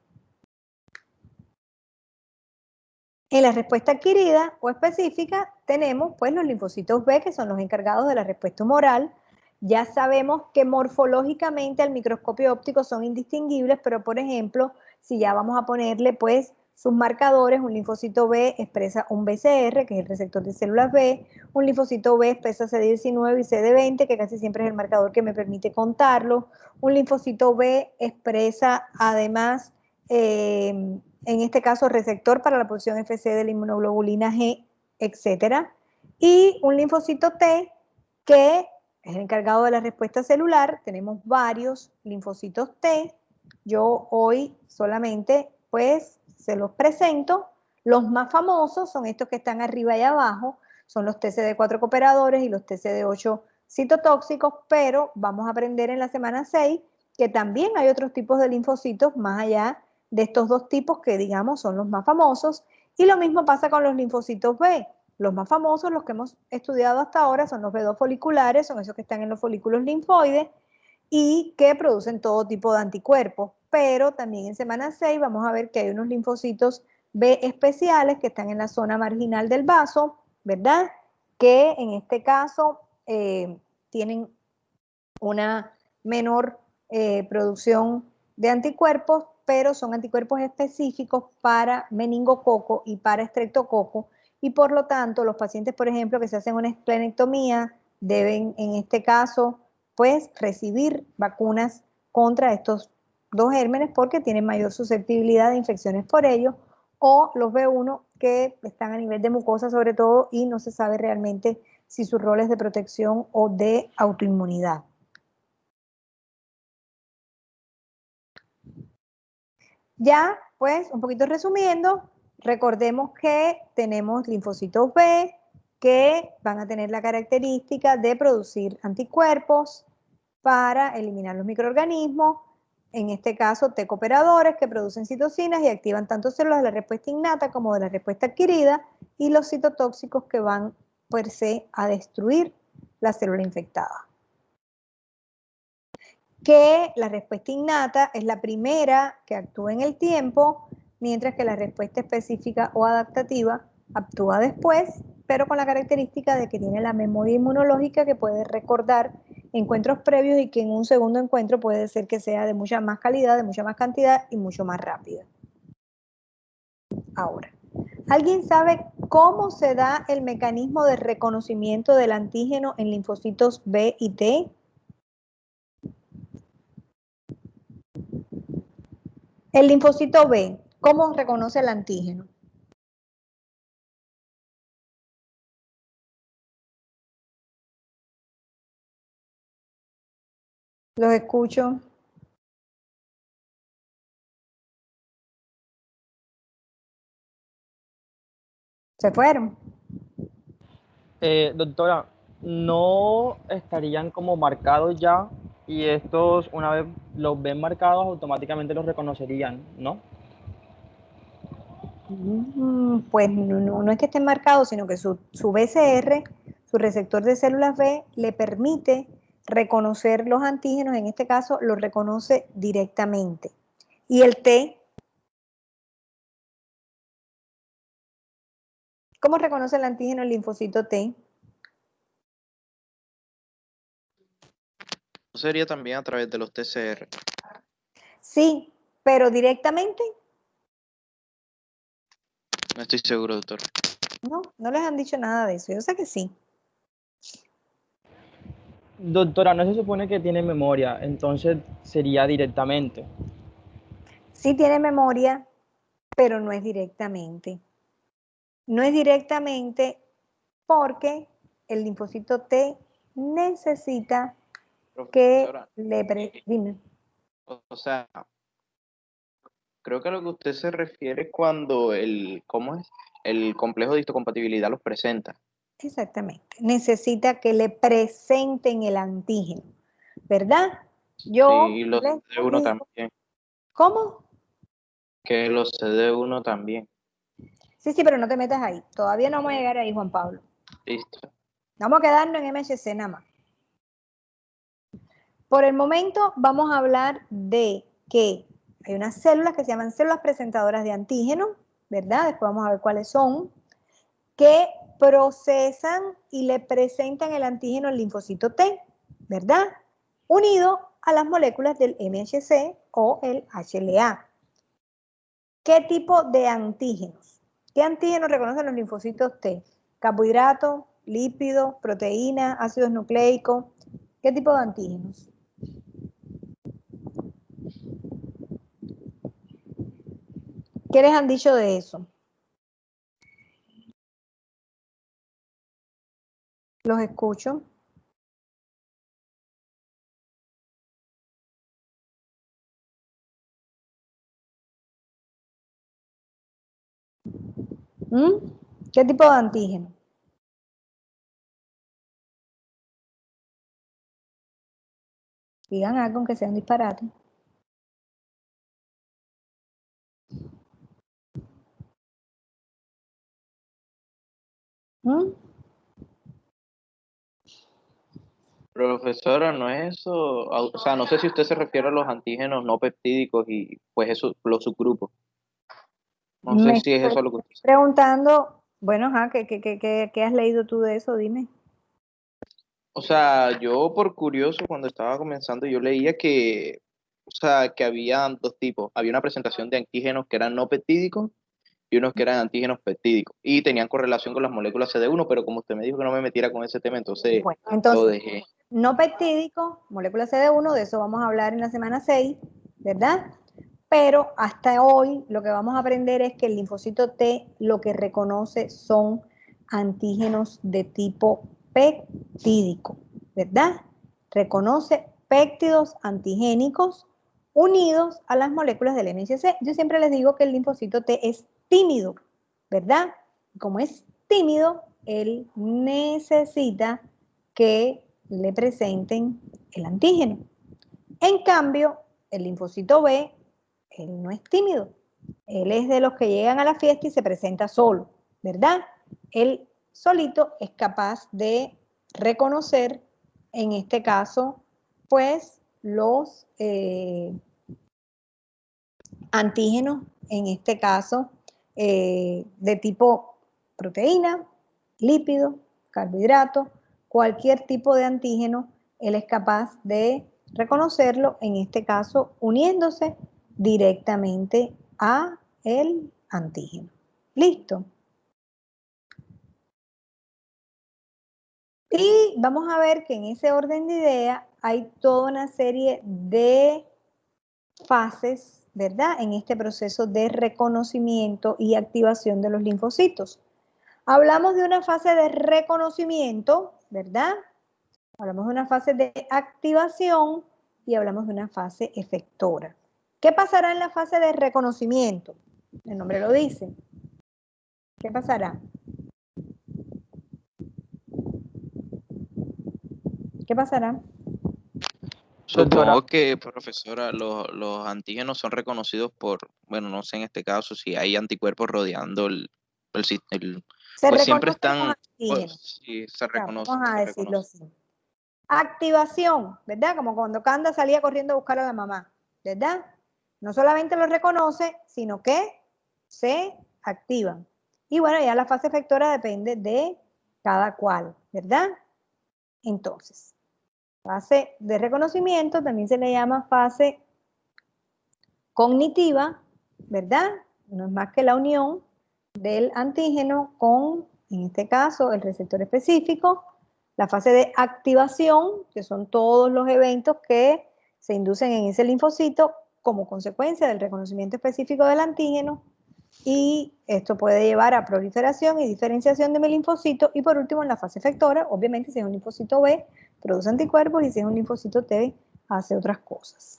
En la respuesta adquirida o específica tenemos pues los linfocitos B, que son los encargados de la respuesta humoral. Ya sabemos que morfológicamente al microscopio óptico son indistinguibles, pero por ejemplo, si ya vamos a ponerle pues sus marcadores, un linfocito B expresa un BCR, que es el receptor de células B, un linfocito B expresa CD19 y CD20, que casi siempre es el marcador que me permite contarlo, un linfocito B expresa además, en este caso, receptor para la porción FC de la inmunoglobulina G, etcétera, y un linfocito T que es el encargado de la respuesta celular. Tenemos varios linfocitos T. Yo hoy solamente pues se los presento. Los más famosos son estos que están arriba y abajo, son los TCD4 cooperadores y los TCD8 citotóxicos, pero vamos a aprender en la semana 6 que también hay otros tipos de linfocitos más allá de estos dos tipos que digamos son los más famosos, y lo mismo pasa con los linfocitos B. Los más famosos, los que hemos estudiado hasta ahora, son los B2 foliculares, son esos que están en los folículos linfoides y que producen todo tipo de anticuerpos. Pero también en semana 6 vamos a ver que hay unos linfocitos B especiales que están en la zona marginal del vaso, ¿verdad? Que en este caso tienen una menor producción de anticuerpos, pero son anticuerpos específicos para meningococo y para estreptococo, y por lo tanto los pacientes, por ejemplo, que se hacen una esplenectomía, deben en este caso pues recibir vacunas contra estos dos gérmenes porque tienen mayor susceptibilidad de infecciones por ellos, o los B1 que están a nivel de mucosa sobre todo y no se sabe realmente si su rol es de protección o de autoinmunidad. Ya, pues, un poquito resumiendo, recordemos que tenemos linfocitos B que van a tener la característica de producir anticuerpos para eliminar los microorganismos, en este caso T cooperadores que producen citocinas y activan tanto células de la respuesta innata como de la respuesta adquirida, y los citotóxicos que van per se a destruir la célula infectada. que la respuesta innata es la primera que actúa en el tiempo, mientras que la respuesta específica o adaptativa actúa después, pero con la característica de que tiene la memoria inmunológica que puede recordar encuentros previos y que en un segundo encuentro puede ser que sea de mucha más calidad, de mucha más cantidad y mucho más rápida. Ahora, ¿alguien sabe cómo se da el mecanismo de reconocimiento del antígeno en linfocitos B y T? El linfocito B, ¿cómo reconoce el antígeno? Los escucho. ¿Se fueron? Doctora, no estarían como marcados ya y estos, una vez los ven marcados, automáticamente los reconocerían, ¿no? Pues no es que estén marcados, sino que su BCR, su receptor de células B, le permite reconocer los antígenos, en este caso los reconoce directamente. ¿Y el T? ¿Cómo reconoce el antígeno el linfocito T? Sería también a través de los TCR. Sí, pero directamente. No estoy seguro, doctor. No les han dicho nada de eso. Yo sé que sí. Doctora, no se supone que tiene memoria, entonces sería directamente. Sí tiene memoria, pero no es directamente. No es directamente porque el linfocito T necesita que dime. O sea, creo que a lo que usted se refiere es cuando ¿cómo es? El complejo de histocompatibilidad los presenta. Exactamente. Necesita que le presenten el antígeno, ¿verdad? Yo Sí, los les CD1 digo, también. ¿cómo? Que los CD1 también. Sí, pero no te metas ahí. Todavía no vamos a llegar ahí, Juan Pablo. Listo. Vamos a quedarnos en MHC nada más. Por el momento vamos a hablar de que hay unas células que se llaman células presentadoras de antígeno, ¿verdad? Después vamos a ver cuáles son, que procesan y le presentan el antígeno al linfocito T, ¿verdad? Unido a las moléculas del MHC o el HLA. ¿Qué tipo de antígenos? ¿Qué antígenos reconocen los linfocitos T? Carbohidratos, lípidos, proteínas, ácidos nucleicos. ¿Qué tipo de antígenos? ¿Qué les han dicho de eso? Los escucho. ¿Qué tipo de antígeno? Digan algo aunque sea un disparate. Profesora, ¿no es eso? O sea, no sé si usted se refiere a los antígenos no peptídicos y pues eso, los subgrupos. No sé Me si es estoy eso lo que usted... preguntando, bueno, ¿qué has leído tú de eso? Dime. O sea, yo por curioso, cuando estaba comenzando, yo leía que, o sea, que había dos tipos. Había una presentación de antígenos que eran no peptídicos y unos que eran antígenos peptídicos. Y tenían correlación con las moléculas CD1, pero como usted me dijo que no me metiera con ese tema, entonces Bueno, lo entonces, dejé. no peptídico, molécula CD1, de eso vamos a hablar en la semana 6, ¿verdad? Pero hasta hoy lo que vamos a aprender es que el linfocito T lo que reconoce son antígenos de tipo peptídico, ¿verdad? Reconoce péptidos antigénicos unidos a las moléculas del MHC. Yo siempre les digo que el linfocito T es tímido, ¿verdad? Como es tímido, él necesita que le presenten el antígeno. En cambio, el linfocito B, él no es tímido. Él es de los que llegan a la fiesta y se presenta solo, ¿verdad? Él solito es capaz de reconocer, en este caso, pues, los antígenos, en este caso, de tipo proteína, lípido, carbohidrato, cualquier tipo de antígeno, él es capaz de reconocerlo, en este caso, uniéndose directamente a el antígeno. ¿Listo? Y vamos a ver que en ese orden de idea hay toda una serie de fases, ¿verdad? En este proceso de reconocimiento y activación de los linfocitos. Hablamos de una fase de reconocimiento, ¿verdad? Hablamos de una fase de activación y hablamos de una fase efectora. ¿Qué pasará en la fase de reconocimiento? El nombre lo dice. ¿Qué pasará? ¿Qué pasará? Supongo que, profesora, los antígenos son reconocidos por, bueno, no sé en este caso si hay anticuerpos rodeando pues siempre están, pues, sí, se reconocen. Vamos a decirlo así. Activación, ¿verdad? Como cuando Canda salía corriendo a buscar a la mamá, ¿verdad? No solamente lo reconoce, sino que se activan. Y bueno, ya la fase efectora depende de cada cual, ¿verdad? Entonces, fase de reconocimiento también se le llama fase cognitiva, ¿verdad? No es más que la unión del antígeno con, en este caso, el receptor específico. La fase de activación, que son todos los eventos que se inducen en ese linfocito como consecuencia del reconocimiento específico del antígeno, y esto puede llevar a proliferación y diferenciación de mi linfocito. Y por último, en la fase efectora, obviamente si es un linfocito B, produce anticuerpos, y si es un linfocito T, hace otras cosas.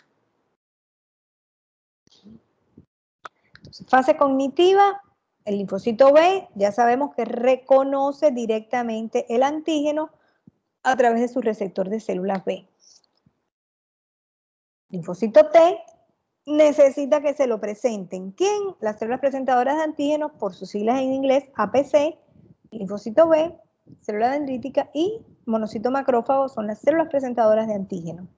Entonces, fase cognitiva, el linfocito B ya sabemos que reconoce directamente el antígeno a través de su receptor de células B. Linfocito T necesita que se lo presenten. ¿Quién? Las células presentadoras de antígenos, por sus siglas en inglés, APC, linfocito B, célula dendrítica y monocito macrófago son las células presentadoras de antígeno.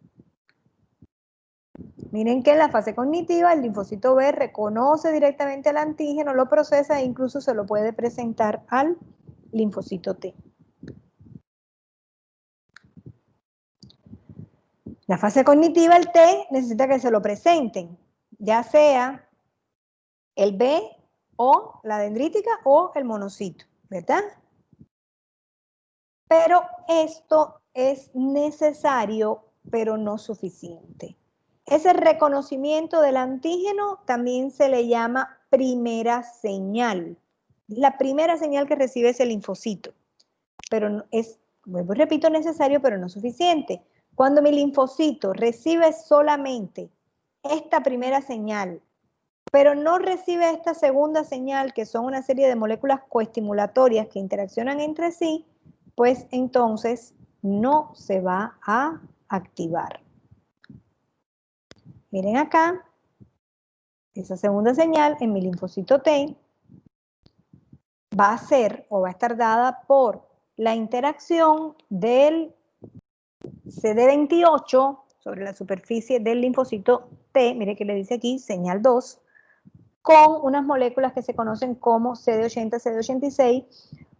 Miren que en la fase cognitiva el linfocito B reconoce directamente al antígeno, lo procesa e incluso se lo puede presentar al linfocito T. La fase cognitiva, el T, necesita que se lo presenten, ya sea el B o la dendrítica o el monocito, ¿verdad? Pero esto es necesario, pero no suficiente. Ese reconocimiento del antígeno también se le llama primera señal. La primera señal que recibe ese linfocito. Pero es, vuelvo y repito, necesario, pero no suficiente. Cuando mi linfocito recibe solamente esta primera señal, pero no recibe esta segunda señal, que son una serie de moléculas coestimulatorias que interaccionan entre sí, pues entonces no se va a activar. Miren acá, esa segunda señal en mi linfocito T va a ser o va a estar dada por la interacción del CD28 sobre la superficie del linfocito T, mire que le dice aquí, señal 2, con unas moléculas que se conocen como CD80, CD86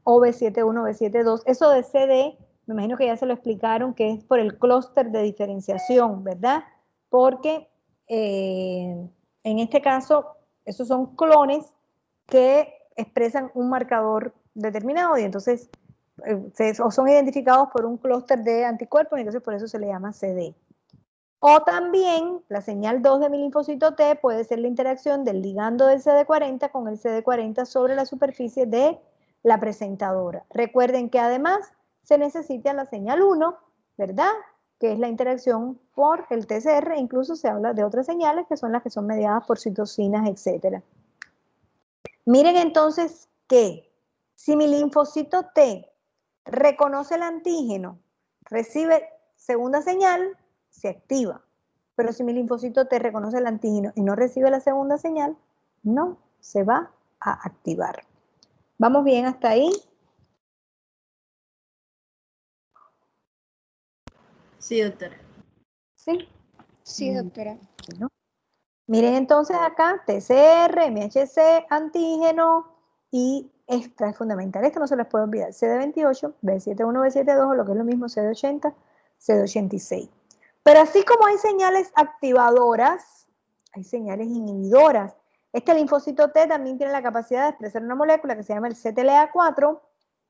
o B71, B72. Eso de CD, me imagino que ya se lo explicaron, que es por el clúster de diferenciación, ¿verdad? Porque en este caso, esos son clones que expresan un marcador determinado y entonces o son identificados por un clúster de anticuerpos y entonces por eso se le llama CD. O también la señal 2 de mi linfocito T puede ser la interacción del ligando del CD40 con el CD40 sobre la superficie de la presentadora. Recuerden que además se necesita la señal 1, ¿verdad? Que es la interacción por el TCR, incluso se habla de otras señales que son las que son mediadas por citocinas, etc. Miren entonces que si mi linfocito T reconoce el antígeno, recibe segunda señal, se activa. Pero si mi linfocito T reconoce el antígeno y no recibe la segunda señal, no se va a activar. ¿Vamos bien hasta ahí? Sí, doctora. Sí. Sí, doctora. Bueno. Miren entonces acá, TCR, MHC, antígeno y esta es fundamental. Esta no se les puede olvidar. CD28, B71, B72 o lo que es lo mismo CD80, CD86. Pero así como hay señales activadoras, hay señales inhibidoras. Este linfocito T también tiene la capacidad de expresar una molécula que se llama el CTLA4,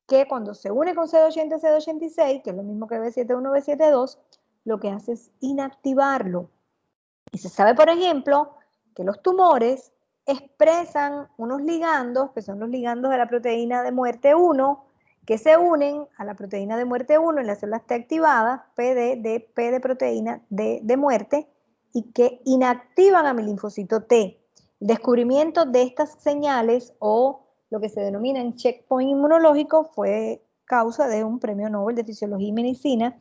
que cuando se une con CD80 y CD86, que es lo mismo que B71, B72, lo que hace es inactivarlo. Y se sabe, por ejemplo, que los tumores expresan unos ligandos, que son los ligandos de la proteína de muerte 1, que se unen a la proteína de muerte 1 en las células T activadas, P de proteína de muerte, y que inactivan a mi linfocito T. El descubrimiento de estas señales, o lo que se denomina en checkpoint inmunológico, fue causa de un premio Nobel de Fisiología y Medicina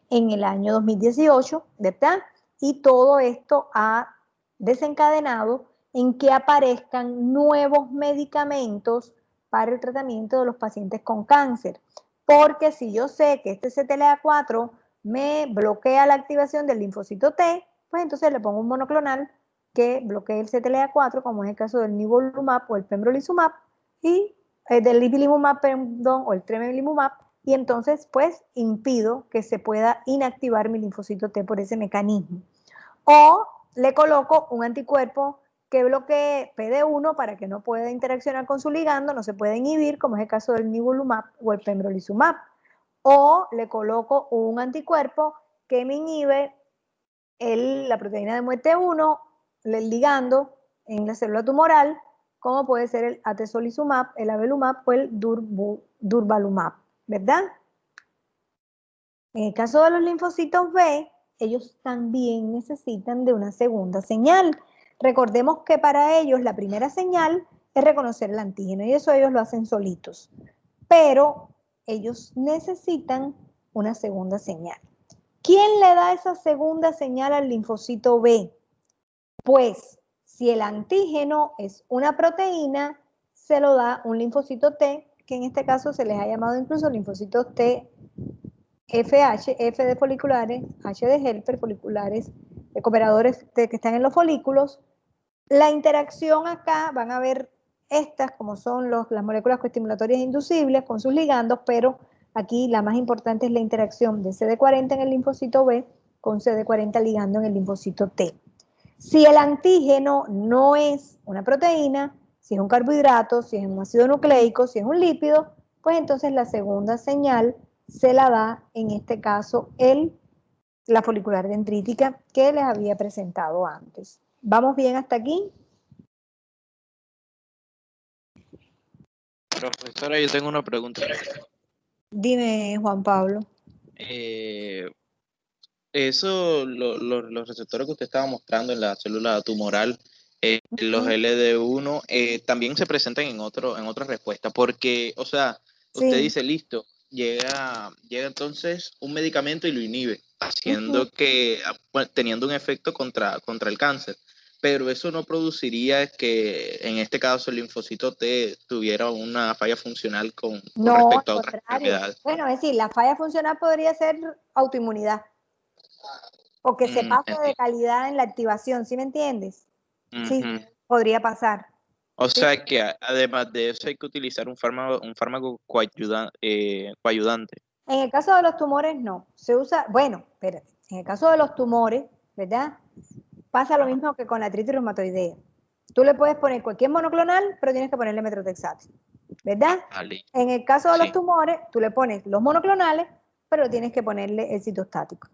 en el año 2018, ¿verdad? Y todo esto ha desencadenado en que aparezcan nuevos medicamentos para el tratamiento de los pacientes con cáncer. Porque si yo sé que este CTLA4 me bloquea la activación del linfocito T, pues entonces le pongo un monoclonal que bloquee el CTLA4, como es el caso del nivolumab o el pembrolizumab, y del ipilimumab, perdón, o el tremelimumab, y entonces pues impido que se pueda inactivar mi linfocito T por ese mecanismo. O le coloco un anticuerpo que bloquee PD1 para que no pueda interaccionar con su ligando, no se pueda inhibir, como es el caso del nivolumab o el pembrolizumab. O le coloco un anticuerpo que me inhibe la proteína de muerte 1, el ligando en la célula tumoral, como puede ser el atezolizumab, el avelumab o el durvalumab, ¿verdad? En el caso de los linfocitos B, ellos también necesitan de una segunda señal. Recordemos que para ellos la primera señal es reconocer el antígeno y eso ellos lo hacen solitos. Pero ellos necesitan una segunda señal. ¿Quién le da esa segunda señal al linfocito B? Pues si el antígeno es una proteína, se lo da un linfocito T, que en este caso se les ha llamado incluso linfocitos T FH, F de foliculares, H de helper, foliculares, de cooperadores que están en los folículos. La interacción acá, van a ver estas como son las moléculas coestimulatorias inducibles con sus ligandos, pero aquí la más importante es la interacción de CD40 en el linfocito B con CD40 ligando en el linfocito T. Si el antígeno no es una proteína, si es un carbohidrato, si es un ácido nucleico, si es un lípido, pues entonces la segunda señal se la da, en este caso, la folicular dendrítica que les había presentado antes. ¿Vamos bien hasta aquí? Profesora, yo tengo una pregunta. Dime, Juan Pablo. Los receptores que usted estaba mostrando en la célula tumoral, los LD1, también se presentan en otra respuesta, porque, o sea, usted dice, listo, llega entonces un medicamento y lo inhibe, haciendo teniendo un efecto contra el cáncer, pero eso no produciría que, en este caso, el linfocito T tuviera una falla funcional con respecto a otras enfermedades. Bueno, es decir, la falla funcional podría ser autoinmunidad. O que se pase de calidad en la activación, ¿sí me entiendes? Sí, podría pasar. O sea que además de eso hay que utilizar un fármaco coayudante. En el caso de los tumores no. Se usa, bueno, espérate, en el caso de los tumores, ¿verdad? Pasa lo mismo que con la artritis reumatoidea. Tú le puedes poner cualquier monoclonal, pero tienes que ponerle metrotexate, ¿verdad? Vale. En el caso de los tumores, tú le pones los monoclonales, pero tienes que ponerle el citostático.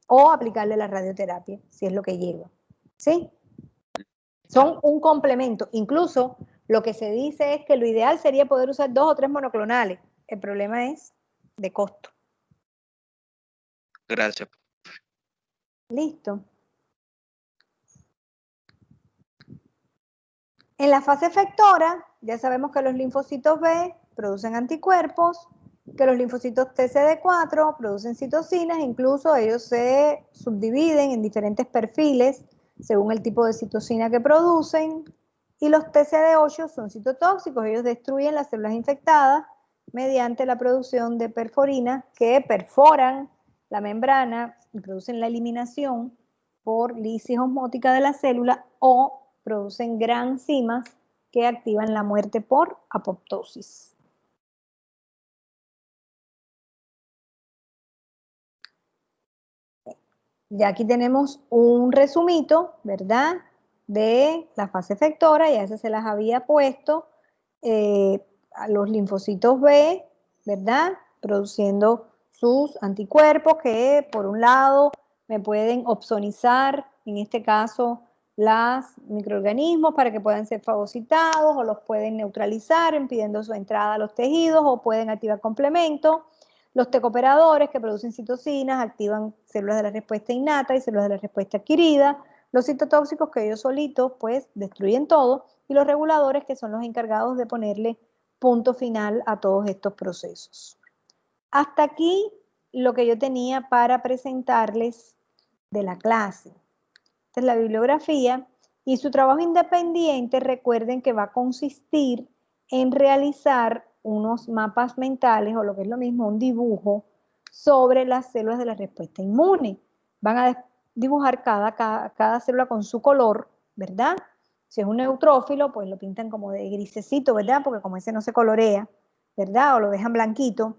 O aplicarle la radioterapia, si es lo que lleva. ¿Sí? Son un complemento. Incluso lo que se dice es que lo ideal sería poder usar 2 o 3 monoclonales. El problema es de costo. Gracias. Listo. En la fase efectora, ya sabemos que los linfocitos B producen anticuerpos, que los linfocitos TCD4 producen citocinas, incluso ellos se subdividen en diferentes perfiles según el tipo de citocina que producen, y los TCD8 son citotóxicos, ellos destruyen las células infectadas mediante la producción de perforina que perforan la membrana y producen la eliminación por lisis osmótica de la célula o producen granzimas que activan la muerte por apoptosis. Ya aquí tenemos un resumito, ¿verdad?, de la fase efectora, ya ese se las había puesto, a los linfocitos B, ¿verdad?, produciendo sus anticuerpos que por un lado me pueden opsonizar, en este caso, los microorganismos para que puedan ser fagocitados o los pueden neutralizar impidiendo su entrada a los tejidos o pueden activar complementos. Los tecooperadores que producen citocinas activan células de la respuesta innata y células de la respuesta adquirida. Los citotóxicos que ellos solitos pues destruyen todo y los reguladores que son los encargados de ponerle punto final a todos estos procesos. Hasta aquí lo que yo tenía para presentarles de la clase. Esta es la bibliografía y su trabajo independiente, recuerden que va a consistir en realizar unos mapas mentales o lo que es lo mismo, un dibujo sobre las células de la respuesta inmune. Van a dibujar cada célula con su color, ¿verdad? Si es un neutrófilo, pues lo pintan como de grisecito, ¿verdad? Porque como ese no se colorea, ¿verdad? O lo dejan blanquito,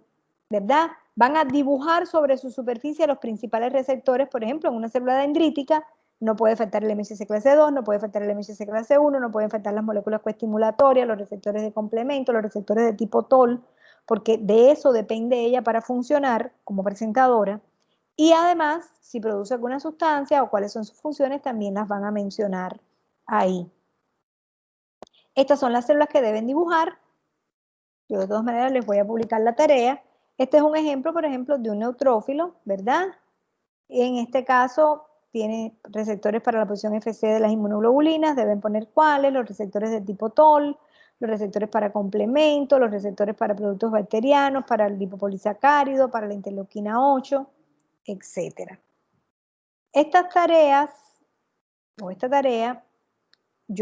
¿verdad? Van a dibujar sobre su superficie los principales receptores, por ejemplo, en una célula dendrítica, no puede faltar el MHC clase 2, no puede faltar el MHC clase 1, no pueden faltar las moléculas coestimulatorias, los receptores de complemento, los receptores de tipo TOL, porque de eso depende ella para funcionar como presentadora. Y además, si produce alguna sustancia o cuáles son sus funciones, también las van a mencionar ahí. Estas son las células que deben dibujar. Yo de todas maneras les voy a publicar la tarea. Este es un ejemplo, por ejemplo, de un neutrófilo, ¿verdad? En este caso tiene receptores para la posición FC de las inmunoglobulinas, deben poner cuáles, los receptores de tipo TOL, los receptores para complemento, los receptores para productos bacterianos, para el lipopolisacárido, para la interleuquina 8, etc. Estas tareas, o esta tarea,